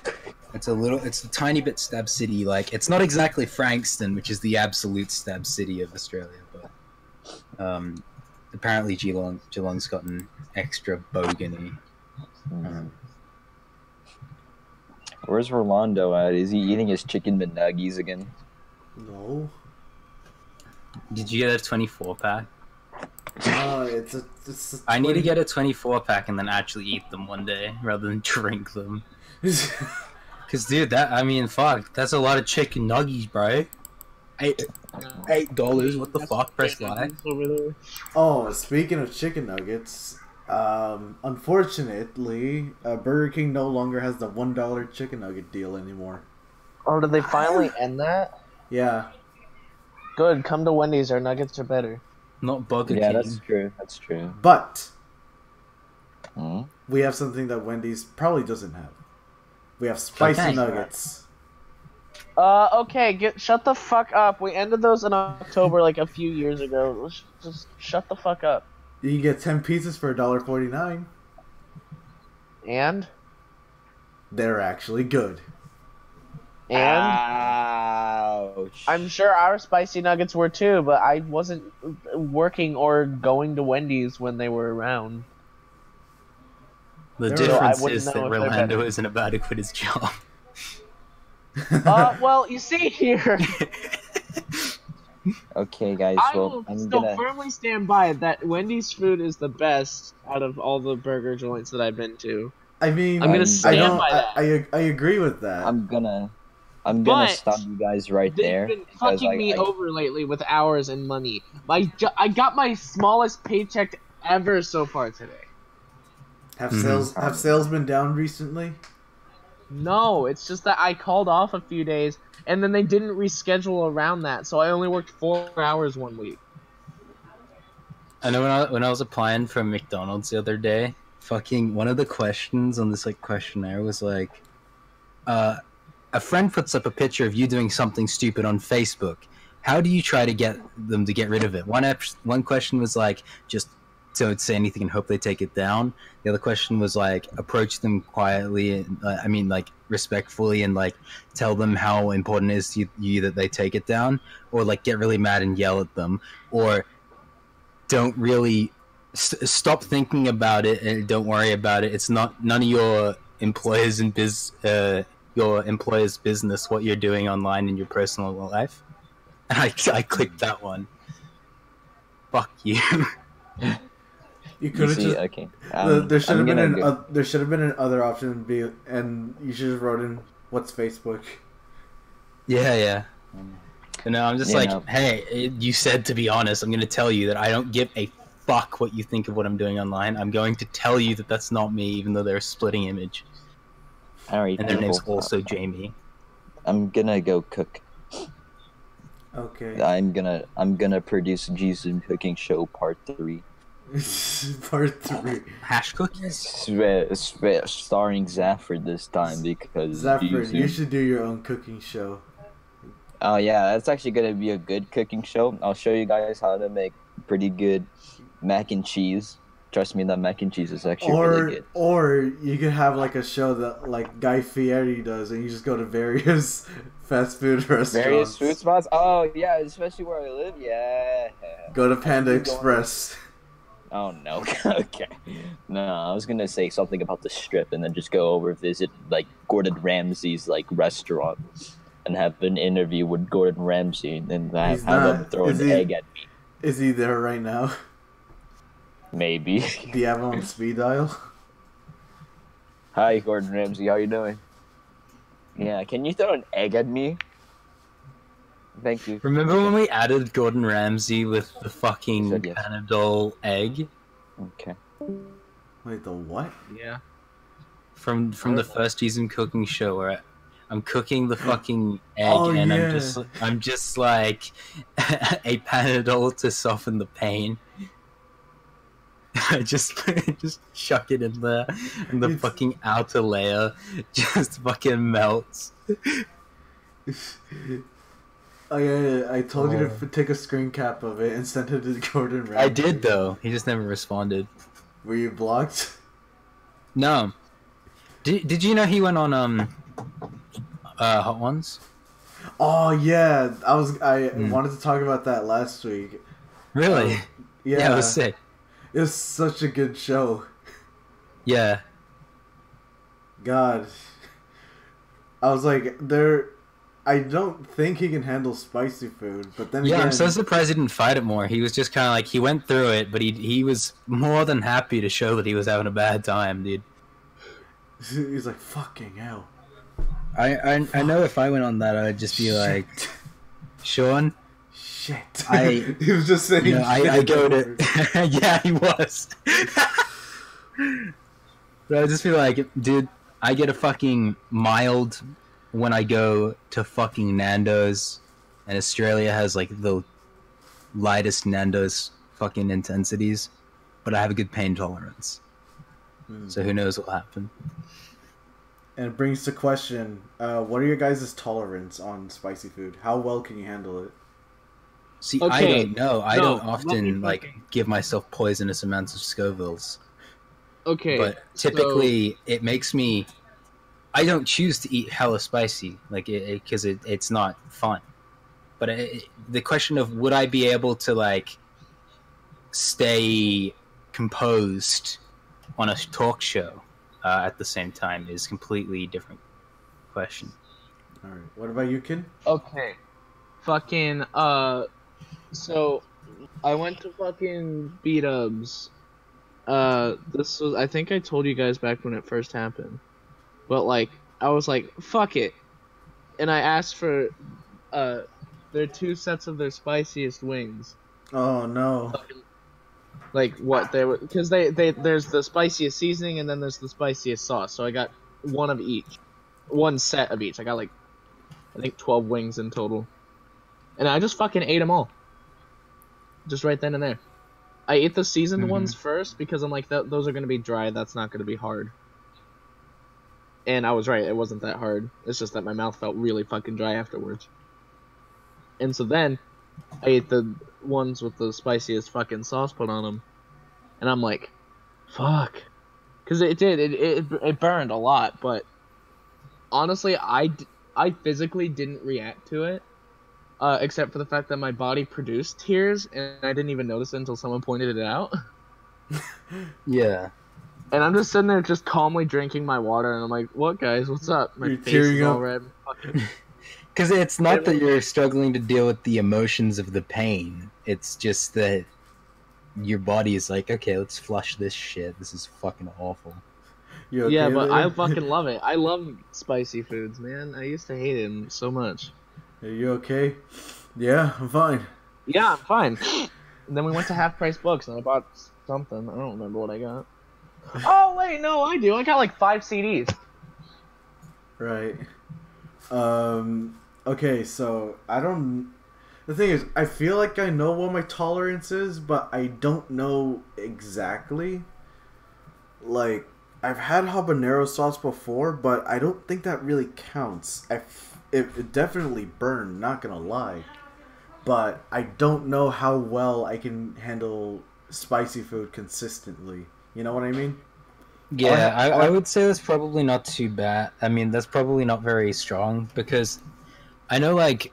It's a tiny bit stab city. Like, it's not exactly Frankston, which is the absolute stab city of Australia, but apparently Geelong's got an extra bogany.
Where's Rolando at? Is he eating his chicken McNuggies again?
No.
Did you get a 24 pack?
It's a
I need to get a 24 pack and then actually eat them one day rather than drink them. Cause dude, fuck, that's a lot of chicken nuggies, bro. $8. What the fuck? Press Y.
Over there.
Oh, speaking of chicken nuggets, unfortunately, Burger King no longer has the $1 chicken nugget deal anymore.
Oh, did they finally end that?
Yeah.
Good. Come to Wendy's. Our nuggets are better.
Not Burger
Yeah,
King.
that's true. That's true.
But
Hmm?
we have something that Wendy's probably doesn't have. We have spicy
Okay.
nuggets.
Okay, shut the fuck up. We ended those in October like a few years ago. Let's just shut the fuck up.
You can get 10 pieces for $1.49.
And?
They're actually good.
And?
Ouch.
I'm sure our spicy nuggets were too, but I wasn't working or going to Wendy's when they were around.
The
So
difference
I wouldn't
is
know
that
if they're
Rolando
better.
isn't about to quit his job.
Well, you see here,
Okay, guys.
I
Well,
will
I'm
still
gonna.
firmly stand by it that Wendy's food is the best out of all the burger joints that I've been to.
I mean,
I'm gonna
I
stand
don't.
by that.
I agree with that.
I'm gonna
But
stop you guys right
They've
there.
been
because
fucking me over lately with hours and money. I got my smallest paycheck ever so far today.
Have
Mhm.
sales been down recently?
No, it's just that I called off a few days, and then they didn't reschedule around that, so I only worked 4 hours one week.
I know when I was applying for McDonald's the other day, fucking one of the questions on this like questionnaire was like, a friend puts up a picture of you doing something stupid on Facebook. How do you try to get them to get rid of it? One question was like, just don't say anything and hope they take it down. The other question was like, approach them quietly, and like respectfully, and like tell them how important it is to you that they take it down, or like get really mad and yell at them, or don't really stop thinking about it and don't worry about it. It's none of your employers and your employer's business what you're doing online in your personal life. And I clicked that one. Fuck you.
You could have just.
Okay.
There should have
I'm
been
gonna
there should have been another option, and you should have wrote in what's Facebook.
Yeah. No, I'm just
Yeah,
like,
no.
hey, you said to be honest. I'm gonna tell you that I don't give a fuck what you think of what I'm doing online. I'm going to tell you that that's not me, even though they're a splitting image.
Alright,
And their name's
people.
also Jamie.
I'm gonna go cook.
Okay.
I'm gonna produce Gzoom Cooking Show Part 3.
Part 3.
Hash cookies?
Starring Zafford this time because
Zafford, you
Gzoom-
should do your own cooking show.
Oh yeah, that's actually gonna be a good cooking show. I'll show you guys how to make pretty good mac and cheese. Trust me, that mac and cheese is actually really good.
Or you could have like a show that like Guy Fieri does, and you just go to various fast food restaurants.
Various food spots. Oh yeah, especially where I live. Yeah.
Go to Panda Express.
Oh no. Okay. No, I was gonna say something about the strip, and then just go over visit like Gordon Ramsay's like restaurant, and have an interview with Gordon Ramsay, and have him throw an egg at me.
Is he there right now?
Maybe.
Do you have him on speed dial?
Hi, Gordon Ramsay. How you doing? Yeah, can you throw an egg at me? Thank you.
Remember when we added Gordon Ramsay with the fucking
Said yes.
Panadol egg?
Okay.
Wait, the what?
Yeah.
From the first season cooking show where I'm cooking the fucking egg
Oh,
and
yeah.
I'm just like a Panadol to soften the pain. I just chuck it in there, and the fucking outer layer just fucking melts.
Oh yeah, I told you to take a screen cap of it and send it to Gordon Ramsay.
I did though. He just never responded.
Were you blocked?
No. Did you know he went on Hot Ones?
Oh yeah, I wanted to talk about that last week.
Really?
Yeah,
It was sick.
It was such a good show.
Yeah.
God, I was like, I don't think he can handle spicy food, but then
Yeah,
again,
I'm so surprised he didn't fight it more. He was just kind of like, he went through it, but he was more than happy to show that he was having a bad time, dude.
he's like, fucking hell.
I know if I went on that, I'd just be like, Sean,
Shit.
I-
he was just saying.
you know, I
shit
go
over.
to... Yeah, he was. But I'd just be like, dude, I get a fucking mild when I go to fucking Nando's, and Australia has like the lightest Nando's fucking intensities, but I have a good pain tolerance. So who knows what'll happen.
And it brings the question: what are your guys' tolerance on spicy food? How well can you handle it?
See, I
Okay,
don't know. I
no,
don't
let me
often like
fucking-
give myself poisonous amounts of Scovilles.
Okay.
But typically, it makes me. I don't choose to eat hella spicy, like because it's not fun. But the question of would I be able to like stay composed on a talk show at the same time is completely different question.
All right. What about you, Ken?
Okay. Fucking, so, I went to fucking B-dubs. This was, I think I told you guys back when it first happened. But, like, I was like, fuck it. And I asked for, their 2 sets of their spiciest wings.
Oh no.
Like, what they were, because there's the spiciest seasoning and then there's the spiciest sauce. So I got one of each. 1 set of each. I got, like, I think 12 wings in total. And I just fucking ate them all. Just right then and there. I ate the seasoned ones first because I'm like, those are going to be dry. That's not going to be hard. And I was right. It wasn't that hard. It's just that my mouth felt really fucking dry afterwards. And so then I ate the ones with the spiciest fucking sauce put on them. And I'm like, fuck. Because it burned a lot. But honestly, I physically didn't react to it. Except for the fact that my body produced tears, and I didn't even notice it until someone pointed it out.
Yeah.
And I'm just sitting there just calmly drinking my water, and I'm like, what, guys? What's up? My
You're
face
tearing
is all
up.
red. Fucking...
Because it's not that you're struggling to deal with the emotions of the pain. It's just that your body is like, okay, let's flush this shit. This is fucking awful.
You okay
Yeah, but I
there?
fucking love it. I love spicy foods, man. I used to hate them so much.
Are you okay? Yeah, I'm fine.
Yeah, I'm fine. And then we went to Half Price Books, and I bought something. I don't remember what I got. Oh wait, no, I do. I got like 5 CDs.
Right. Okay, so I don't. The thing is, I feel like I know what my tolerance is, but I don't know exactly. Like, I've had habanero sauce before, but I don't think that really counts. It definitely burned, not gonna lie. But I don't know how well I can handle spicy food consistently. You know what I mean?
Yeah, I would say that's probably not too bad. I mean, that's probably not very strong, because I know, like,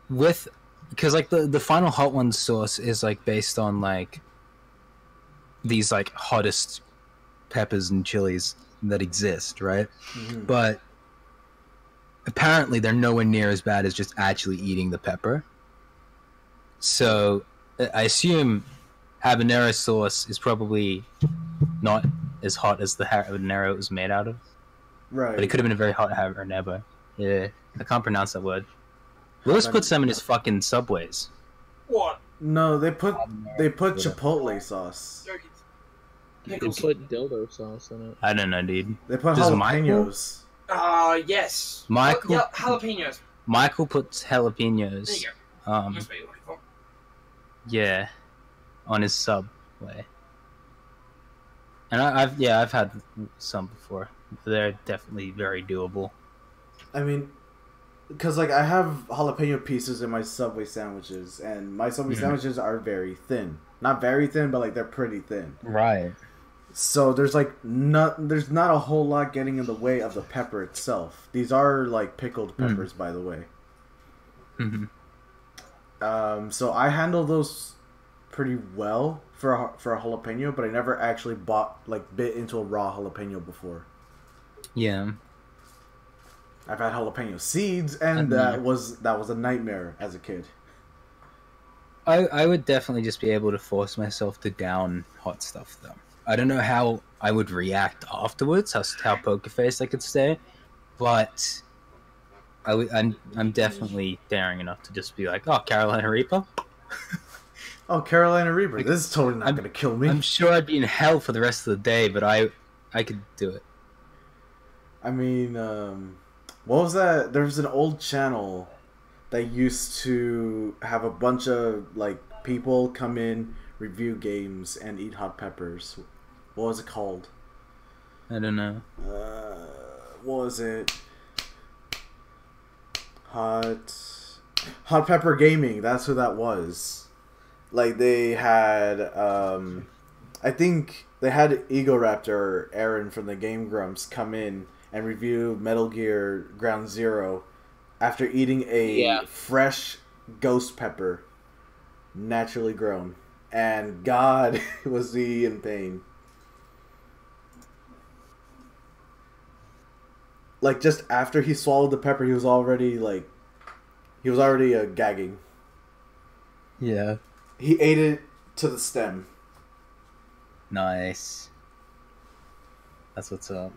because like the final Hot Ones sauce is like based on like these like hottest peppers and chilies that exist, right?
Mm-hmm.
But apparently they're nowhere near as bad as just actually eating the pepper. So I assume habanero sauce is probably not as hot as the habanero it was made out of.
Right.
But it could have been a very hot habanero. Yeah, I can't pronounce that word. Lewis put some in his fucking Subways.
What?
No, they put chipotle sauce.
They put dildo sauce in it.
I don't know, dude.
They put
Does
jalapenos.
Yes.
Michael-
Yeah, jalapenos.
Michael puts jalapenos.
There you go. That's what you're looking for.
Yeah, on his Subway. And I've had some before. They're definitely very doable.
I mean, because like I have jalapeno pieces in my Subway sandwiches, and my Subway sandwiches are very thin. Not very thin, but like they're pretty thin.
Right.
So there's not a whole lot getting in the way of the pepper itself. These are like pickled peppers, by the way.
Mm-hmm.
So I handle those pretty well for a jalapeno, but I never actually bit into a raw jalapeno before.
Yeah.
I've had jalapeno seeds, and that was a nightmare as a kid.
I would definitely just be able to force myself to down hot stuff, though. I don't know how I would react afterwards, how poker faced I could stay, but I'm definitely daring enough to just be like, oh, Carolina Reaper?
Oh, Carolina Reaper, this is totally not going to kill me.
I'm sure I'd be in hell for the rest of the day, but I could do it.
I mean, what was that? There was an old channel that used to have a bunch of like people come in, review games, and eat hot peppers. What was it called?
I don't know.
What was it? Hot Pepper Gaming. That's who that was. Like they had, I think they had Egoraptor Aaron from the Game Grumps come in and review Metal Gear Ground Zero after eating a fresh ghost pepper, naturally grown. And God, was he in pain. Like, just after he swallowed the pepper, he was already gagging.
Yeah.
He ate it to the stem.
Nice. That's what's up.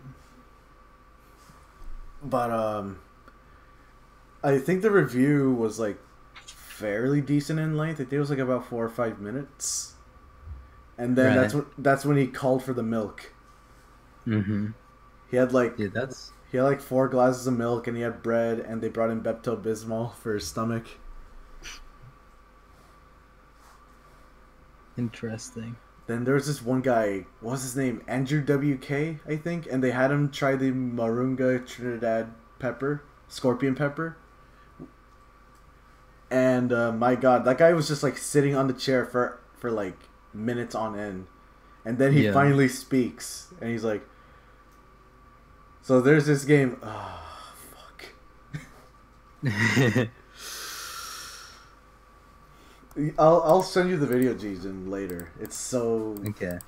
But, I think the review was, like, fairly decent in length. I think it was, like, about 4 or 5 minutes. And then that's when he called for the milk.
Mm-hmm.
He had, like...
Yeah, that's...
He had like 4 glasses of milk, and he had bread, and they brought in Pepto-Bismol for his stomach.
Interesting.
Then there was this one guy, what was his name? Andrew WK, I think, and they had him try the Marunga Trinidad pepper, scorpion pepper. And my God, that guy was just like sitting on the chair for like minutes on end. And then he finally speaks, and he's like, so there's this game. Oh, fuck. I'll send you the video, Jason, later. It's so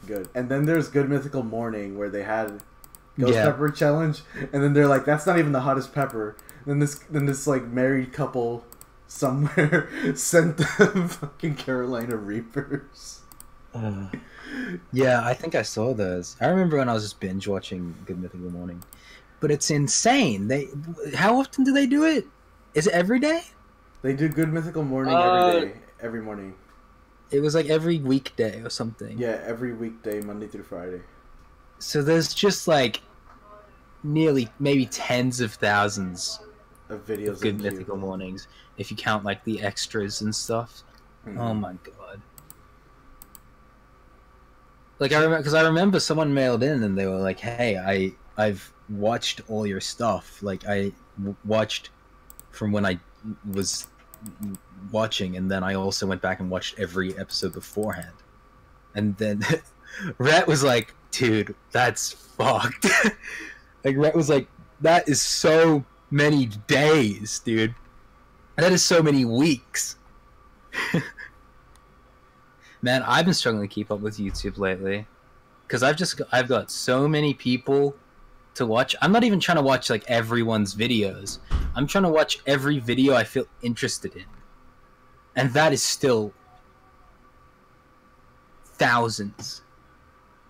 good. And then there's Good Mythical Morning, where they had Ghost Pepper Challenge, and then they're like, that's not even the hottest pepper. Then this like married couple somewhere sent them fucking Carolina Reapers.
Yeah, I think I saw those. I remember when I was just binge watching Good Mythical Morning. But it's insane. How often do they do it? Is it every day?
They do Good Mythical Morning every morning.
It was like every weekday or something.
Yeah, every weekday, Monday through Friday.
So there's just like nearly maybe tens of thousands
Of videos
of Good
of
Mythical
you.
Mornings if you count like the extras and stuff. Oh my god. Like I remember someone mailed in and they were like, "Hey, I've watched all your stuff. Like I watched from when I was watching, and then I also went back and watched every episode beforehand." And then Rhett was like, "Dude, that's fucked." Like Rhett was like, "That is so many days, dude. That is so many weeks." Man, I've been struggling to keep up with YouTube lately because I've got so many people to watch. I'm not even trying to watch like everyone's videos. I'm trying to watch every video I feel interested in, and that is still thousands,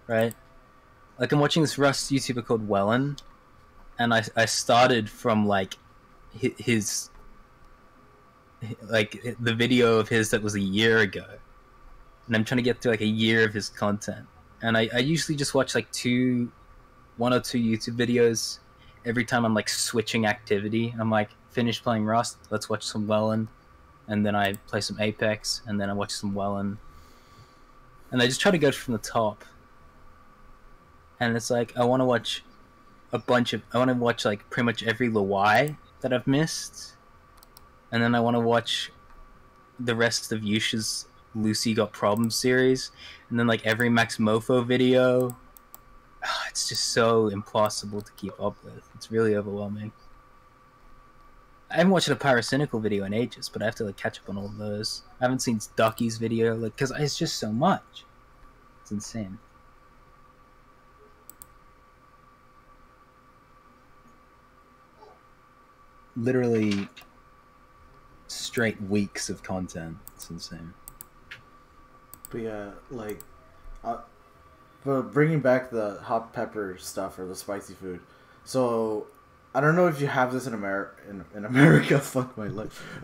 right? Like I'm watching this Rust YouTuber called Wellen, and I started from like his like the video of his that was a year ago. And I'm trying to get through like a year of his content. And I usually just watch like one or two YouTube videos every time I'm like switching activity. I'm like, finished playing Rust, let's watch some Wellen. And then I play some Apex, and then I watch some Wellen. And I just try to go from the top. And it's like, I want to watch like pretty much every Luigi that I've missed. And then I want to watch the rest of Yusha's Lucy Got Problems series, and then like every Max Mofo video. It's just so impossible to keep up with. It's really overwhelming. I haven't watched a Pyrocynical video in ages, but I have to like catch up on all of those. I haven't seen Ducky's video, like, because it's just so much. It's insane. Literally straight weeks of content. It's insane.
But yeah, like, but bringing back the hot pepper stuff or the spicy food. So, I don't know if you have this in in America. Fuck my life.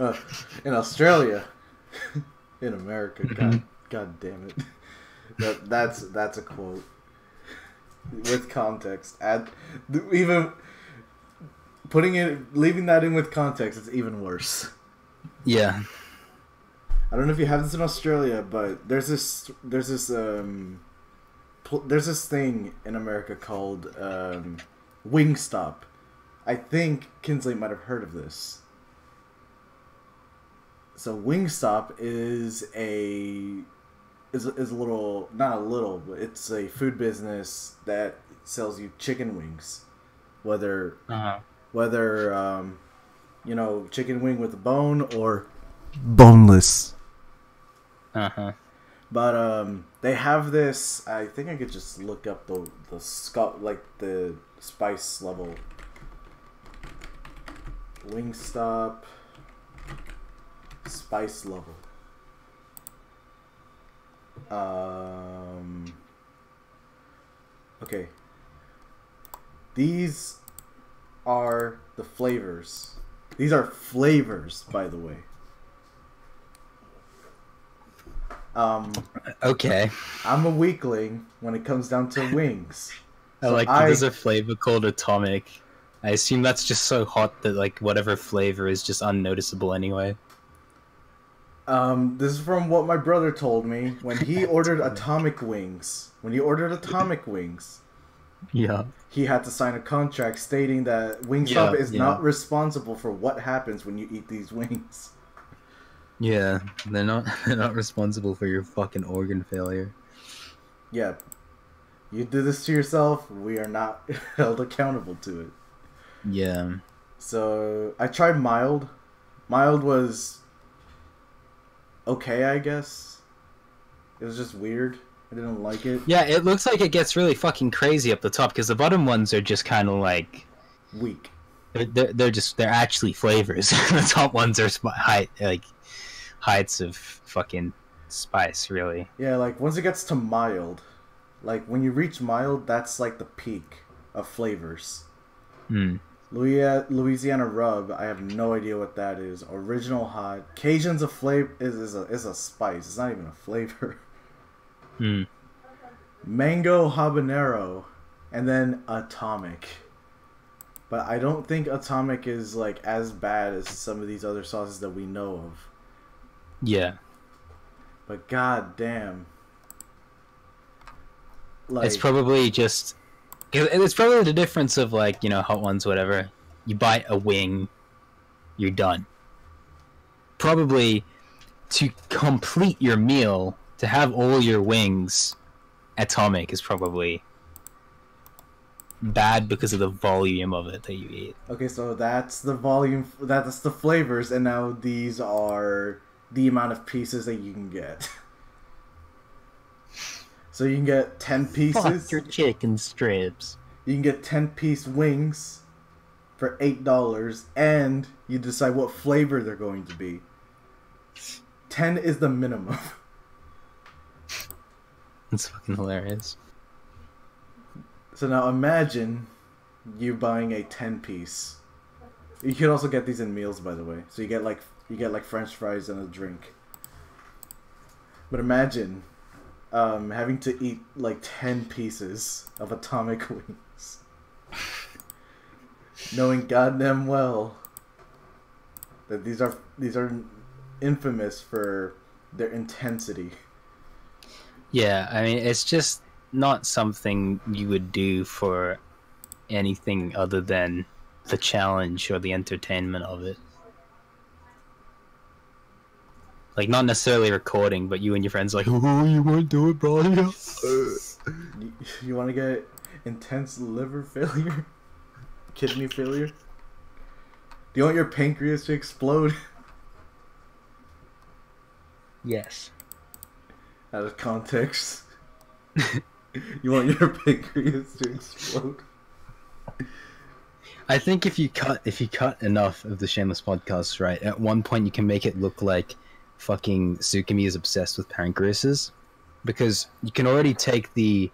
In Australia, in America. God damn it. That's a quote with context. Even leaving that in with context is even worse.
Yeah.
I don't know if you have this in Australia, but there's this thing in America called Wingstop. I think Kinsley might have heard of this. So Wingstop is a little, not a little, but it's a food business that sells you chicken wings, whether chicken wing with a bone or boneless. But they have this. I think I could just look up the spice level. Wingstop spice level. Okay. These are the flavors. These are flavors, by the way.
Okay.
I'm a weakling when it comes down to wings.
I like that there's a flavor called Atomic. I assume that's just so hot that like whatever flavor is just unnoticeable anyway.
This is from what my brother told me when he ordered Atomic Wings.
Yeah.
He had to sign a contract stating that Wingstop is not responsible for what happens when you eat these wings.
Yeah, they're not responsible for your fucking organ failure.
Yeah. You do this to yourself, we are not held accountable to it.
Yeah.
So, I tried mild. Mild was okay, I guess. It was just weird. I didn't like it.
Yeah, it looks like it gets really fucking crazy up the top, because the bottom ones are just kind of like...
weak.
They're actually flavors. The top ones are heights of fucking spice, really.
Yeah, like, once it gets to mild, like, when you reach mild, that's, like, the peak of flavors. Louisiana rub. I have no idea what that is. Original hot. Cajun's a flavor. Is a spice. It's not even a flavor.
Hmm.
Mango habanero, and then atomic. But I don't think atomic is like as bad as some of these other sauces that we know of.
Yeah.
But god damn. Like,
It's probably just... It's probably the difference of, like, you know, hot ones, whatever. You bite a wing, you're done. Probably to complete your meal, to have all your wings, atomic is probably bad because of the volume of it that you eat.
okay, so that's the volume, that's the flavors, and now these are the amount of pieces that you can get. So you can get 10 pieces.
Fuck your chicken strips.
You can get 10-piece wings for $8, and you decide what flavor they're going to be. 10 is the minimum.
That's fucking hilarious.
So now imagine you buying a 10-piece. You can also get these in meals, by the way. So you get like French fries and a drink. But imagine having to eat like 10 pieces of atomic wings, knowing goddamn well that these are infamous for their intensity.
Yeah, I mean, it's just not something you would do for anything other than the challenge or the entertainment of it. Like, not necessarily recording, but you and your friends are like, oh, you want to do it, bro?
You want to get intense liver failure? Kidney failure? Do you want your pancreas to explode?
Yes.
Out of context. You want your pancreas to explode?
I think if you cut enough of the Shameless Podcast, right, at one point you can make it look like fucking Tsukimi is obsessed with pancreases, because you can already take the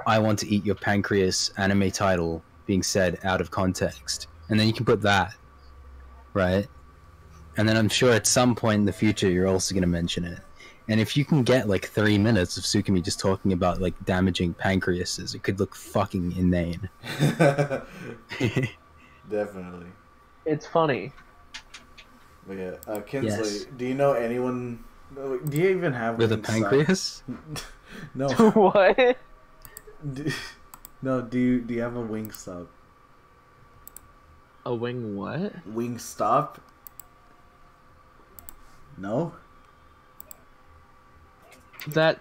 "I want to eat your pancreas" anime title being said out of context, and then you can put that, right? And then I'm sure at some point in the future you're also going to mention it. And if you can get like 3 minutes of Tsukimi just talking about like damaging pancreases, it could look fucking inane.
Definitely.
It's funny.
But yeah, Kinsley,
Yes.
do you know anyone? Do you even have
With a
Wingstop?
pancreas?
No.
What?
No. Do you have a Wingstop?
A wing what?
Wingstop? No.
That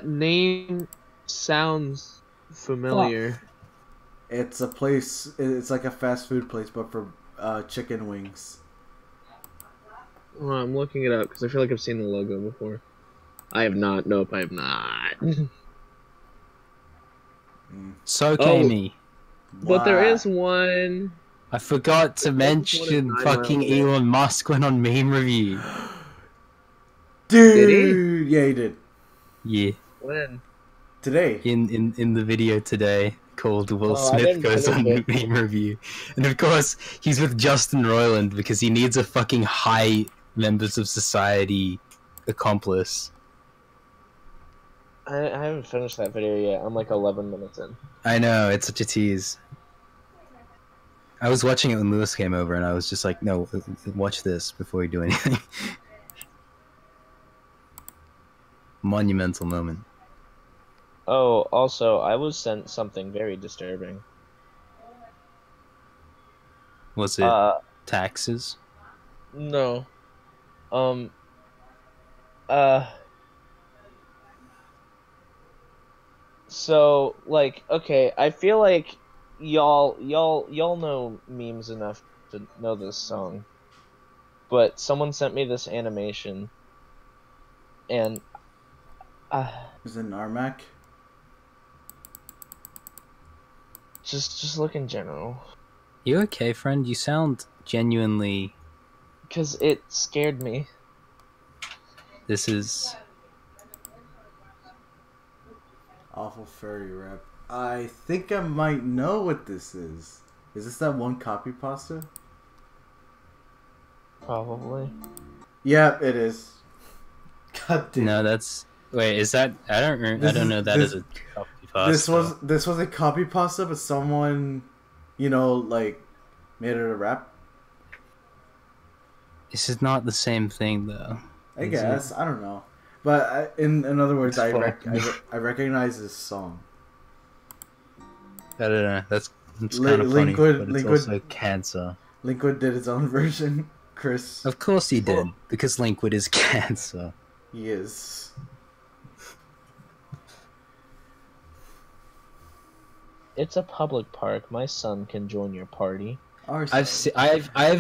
name sounds familiar.
It's a place. It's like a fast food place, but for chicken wings.
Oh, I'm looking it up because I feel like I've seen the logo before. I have not. Nope, I have not.
So Kami.
But there
Wow.
is one.
I forgot to mention
one is
fucking
9 miles away.
Elon Musk went on meme review.
Dude, yeah, he did.
Yeah.
When?
Today.
In the video today called Will
Oh, I
Smith
didn't
goes on
finish
meme review. And of course, he's with Justin Roiland because he needs a fucking high members of society accomplice.
I haven't finished that video yet. I'm like 11 minutes in.
I know, it's such a tease. I was watching it when Lewis came over and I was just like, no, watch this before you do anything. Monumental moment.
Oh, also, I was sent something very disturbing.
Was it taxes?
No. So, like, okay, I feel like y'all know memes enough to know this song. But someone sent me this animation. And
Is it Narmak?
just look in general.
You okay, friend? You sound genuinely...
Cause it scared me.
This is...
Awful furry rap. I think I might know what this is. Is this that one copy pasta?
Probably.
Yeah, it is. God damn.
No, that's wait. Is that I don't know that as a copy pasta.
This was a copy pasta, but someone, like, made it a rap.
This is not the same thing though.
I guess I don't know, but in other words, I recognize this song.
I don't know. That's kind of funny, but it's also cancer.
Linkwood did his own version, Chris.
Of course he did, because Linkwood is cancer.
He is.
It's a public park. My son can join your party.
I've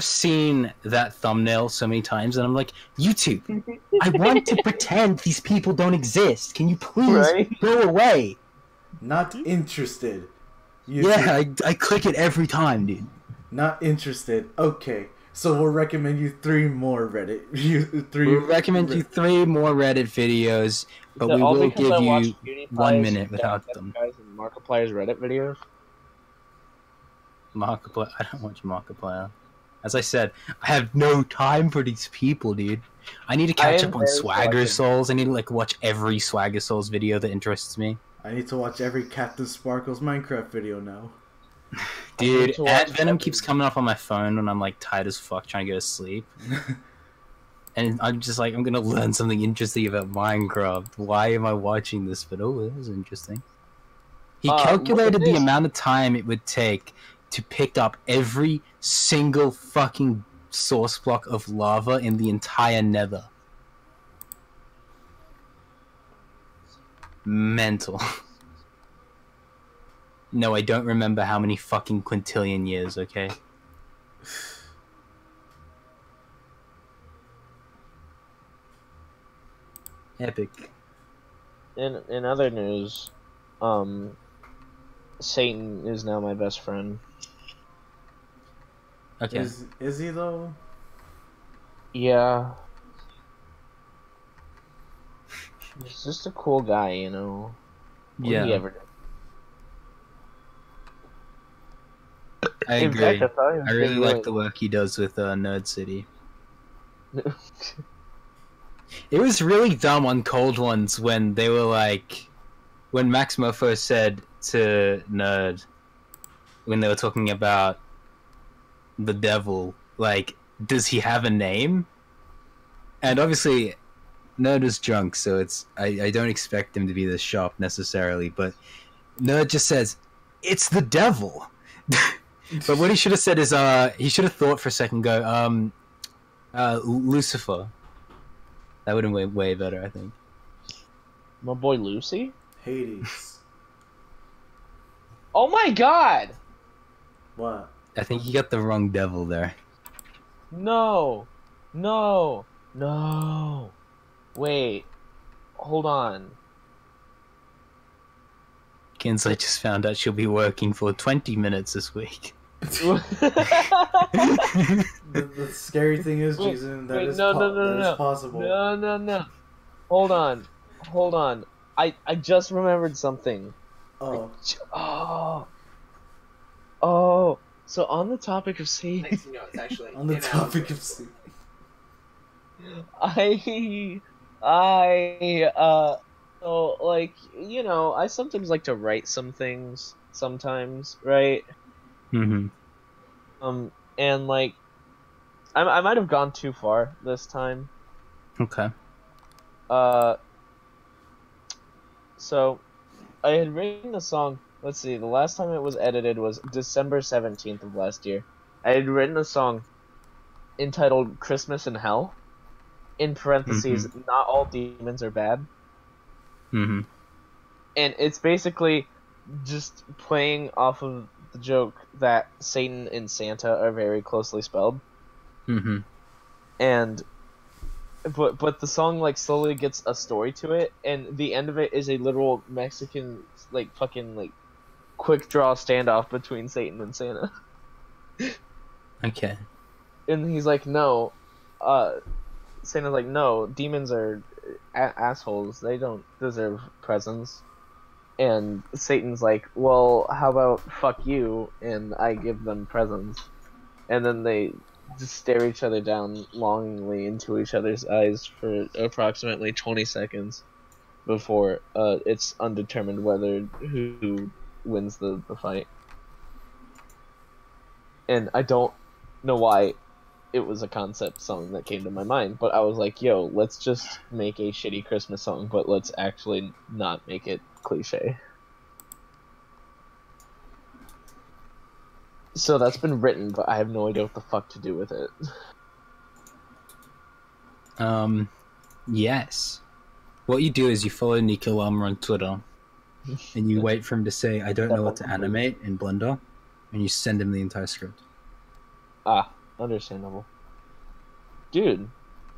seen that thumbnail so many times, and I'm like, YouTube, I want to pretend these people don't exist. Can you please go away?
Not interested.
Yeah, I click it every time, dude.
Not interested. Okay, so we'll recommend you 3 more Reddit.
We'll recommend you 3 more Reddit videos, but we will give you 1 minute without them.
Markiplier's Reddit videos.
Markiplier. I don't watch Markiplier. As I said, I have no time for these people, dude. I need to catch up on Swagger Souls. I need to watch every Swagger Souls video that interests me.
I need to watch every Captain Sparkles Minecraft video now.
Dude, Ad Venom keeps coming up on my phone when I'm tired as fuck trying to go to sleep. And I'm just I'm gonna learn something interesting about Minecraft. Why am I watching this? But that was interesting. He calculated the amount of time it would take to pick up every single fucking source block of lava in the entire Nether. Mental. No, I don't remember how many fucking quintillion years, okay? Epic.
In other news, Satan is now my best friend.
Okay.
Is he though?
Yeah. He's just a cool guy, you know. What
Yeah.
He ever did.
I agree. I really like the work he does with Nerd City. It was really dumb on Cold Ones when they were when Max Mofo said to Nerd, when they were talking about the devil, does he have a name? And obviously, Nerd was drunk, so I don't expect him to be this sharp necessarily, but Nerd just says, it's the devil. But what he should have said is, he should have thought for a second, Lucifer. That would have been way better, I think.
My boy Lucy?
Hades.
Oh my god!
What?
I think he got the wrong devil there.
No! No! No! Wait. Hold on.
Kinsley just found out she'll be working for 20 minutes this week.
The scary thing is, Jason, that is possible.
No. Hold on. I just remembered something.
Oh.
Oh. So on the topic of Satan,
Next thing you know, it's actually
On the topic of sleep.
so I sometimes like to write some things sometimes, right?
Mm-hmm.
And I might have gone too far this time.
Okay.
So I had written a song. Let's see, the last time it was edited was December 17th of last year. I had written a song entitled Christmas in Hell. In parentheses, not all demons are bad.
Mm-hmm.
And it's basically just playing off of the joke that Satan and Santa are very closely spelled.
Mm-hmm.
And but the song slowly gets a story to it, and the end of it is a literal Mexican fucking quick draw standoff between Satan and Santa.
Okay.
And he's like, no, Santa's like, no, demons are assholes. They don't deserve presents. And Satan's like, well, how about fuck you, and I give them presents. And then they just stare each other down longingly into each other's eyes for approximately 20 seconds before it's undetermined whether who wins the fight. And I don't know why it was a concept song that came to my mind, but I was like, yo, let's just make a shitty Christmas song, but let's actually not make it cliche. So that's been written, but I have no idea what the fuck to do with it.
Yes. What you do is you follow Nico Lama on Twitter, and you wait for him to say, I don't know what to animate in Blender, and you send him the entire script.
Ah, understandable. Dude,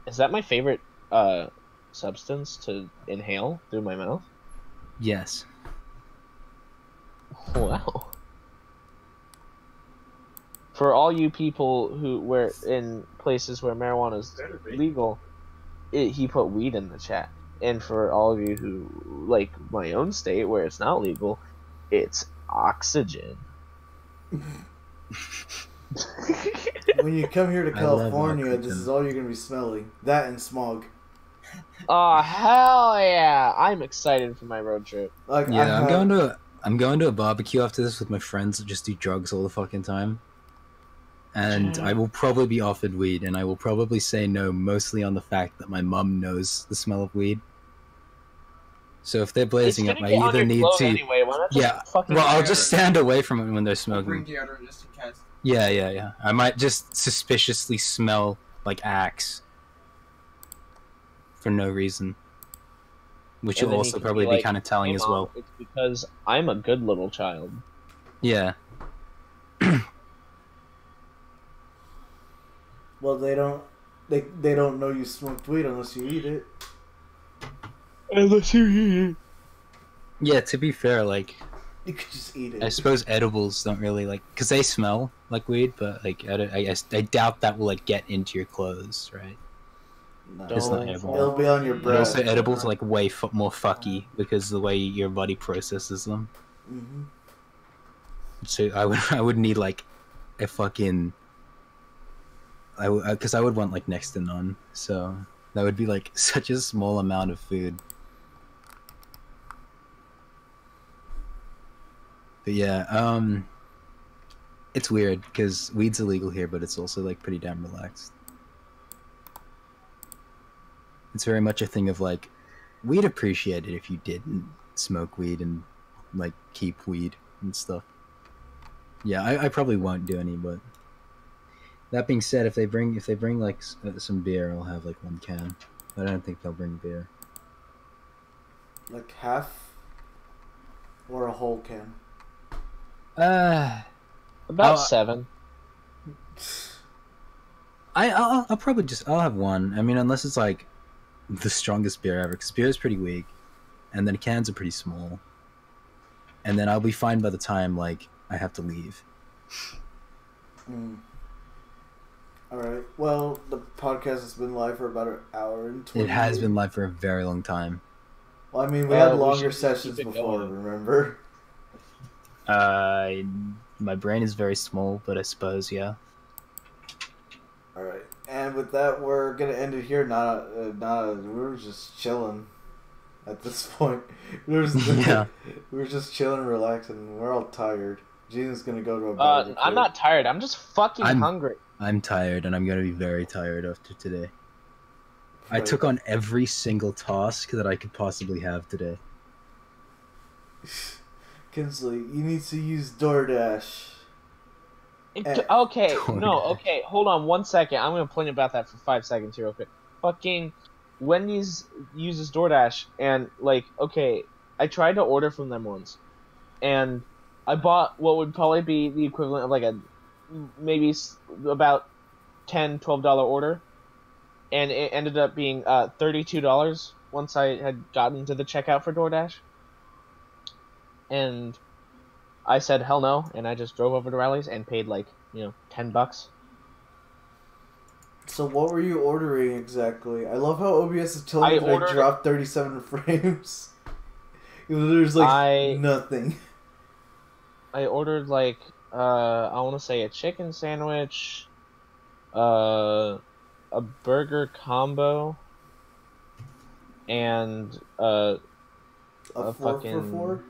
is that my favorite substance to inhale through my mouth?
Yes.
Wow. For all you people who were in places where marijuana is legal, he put weed in the chat. And for all of you who like my own state where it's not legal, it's oxygen.
When you come here to
I love
California, this
oxygen.
is all you're gonna be smelling. That and smog.
Oh hell yeah! I'm excited for my road trip.
Like
Yeah, I'm going to a barbecue after this with my friends that just do drugs all the fucking time. And I will probably be offered weed, and I will probably say no, mostly on the fact that my mum knows the smell of weed. So if they're blazing up, I either need to.
Anyway. Why not just
Yeah,
fucking
well, I'll
wear
just
it?
stand away from it when they're
Bring
smoking.
deodorant just in case.
Yeah. I might just suspiciously smell like Axe for no reason, which
And
will
then
also
he can
probably be
like,
kind of telling
"Hey,
as
Mom,
well.
It's because I'm a good little child.
Yeah.
Well, they don't know you smoked weed unless you eat it.
Unless you
Yeah, to be fair, like,
You could just eat it.
I suppose edibles don't really, like, because they smell like weed, but, like, I doubt that will, like, get into your clothes, right?
No.
It's not edible.
It'll be on your
But
breath.
also, edibles are, like, way more fucky because of the way your body processes them.
Mm-hmm.
So I would need, like, a fucking... Because I would want, like, next to none, so that would be, like, such a small amount of food. But yeah, it's weird because weed's illegal here, but it's also like pretty damn relaxed. It's very much a thing of like, we'd appreciate it if you didn't smoke weed and like keep weed and stuff. Yeah, I probably won't do any, but that being said, if they bring like some beer, I'll have like one can. But I don't think they'll bring beer.
Like half or a whole can.
About 7.
I'll probably I'll have one. I mean, unless it's like the strongest beer ever, because beer is pretty weak, and then cans are pretty small, and then I'll be fine by the time like I have to leave.
Alright, well, the podcast has been live for about an hour and 20
It has
minutes.
been live for a very long time.
Well, I mean, we had
we
longer
should
sessions
keep it
before,
going.
remember?
My brain is very small, but I suppose yeah.
Alright, and with that, we're gonna end it here. We're just chilling at this point. We're just chilling and relaxing. We're all tired. Gina's gonna go to a barbecue.
I'm not tired. I'm just fucking hungry.
I'm tired, and I'm gonna be very tired after today. I
Right.
took on every single task that I could possibly have today.
Kinsley, you need to use DoorDash.
Okay, hold on 1 second. I'm gonna complain about that for 5 seconds here real quick. Fucking Wendy's uses DoorDash, and like, okay, I tried to order from them once, and I bought what would probably be the equivalent of like a maybe about $10-12 order, and it ended up being $32 once I had gotten to the checkout for DoorDash. And I said hell no, and I just drove over to Rally's and paid like, $10.
So what were you ordering exactly? I love how OBS is telling
I
me that
ordered-
I dropped 37 frames. There's like
I-
nothing.
I ordered like I want to say a chicken sandwich, a burger combo, and
A
a
4
fucking-
for 4?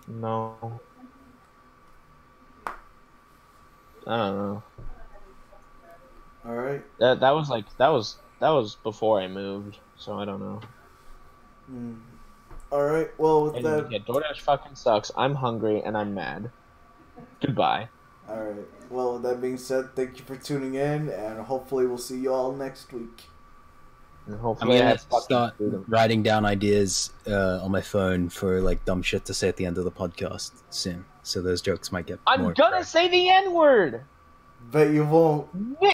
no, I don't know.
Alright.
That was before I moved, so I don't know.
Alright, well, with
And
that.
yeah, DoorDash fucking sucks. I'm hungry and I'm mad. Goodbye.
Alright, well, with that being said, thank you for tuning in, and hopefully we'll see you all next week.
And
I'm
hopefully I
gonna
have fucking
start
freedom.
writing down ideas on my phone for like dumb shit to say at the end of the podcast soon. So those jokes might get
I'm
more.
gonna say the N-word!
Bet you won't.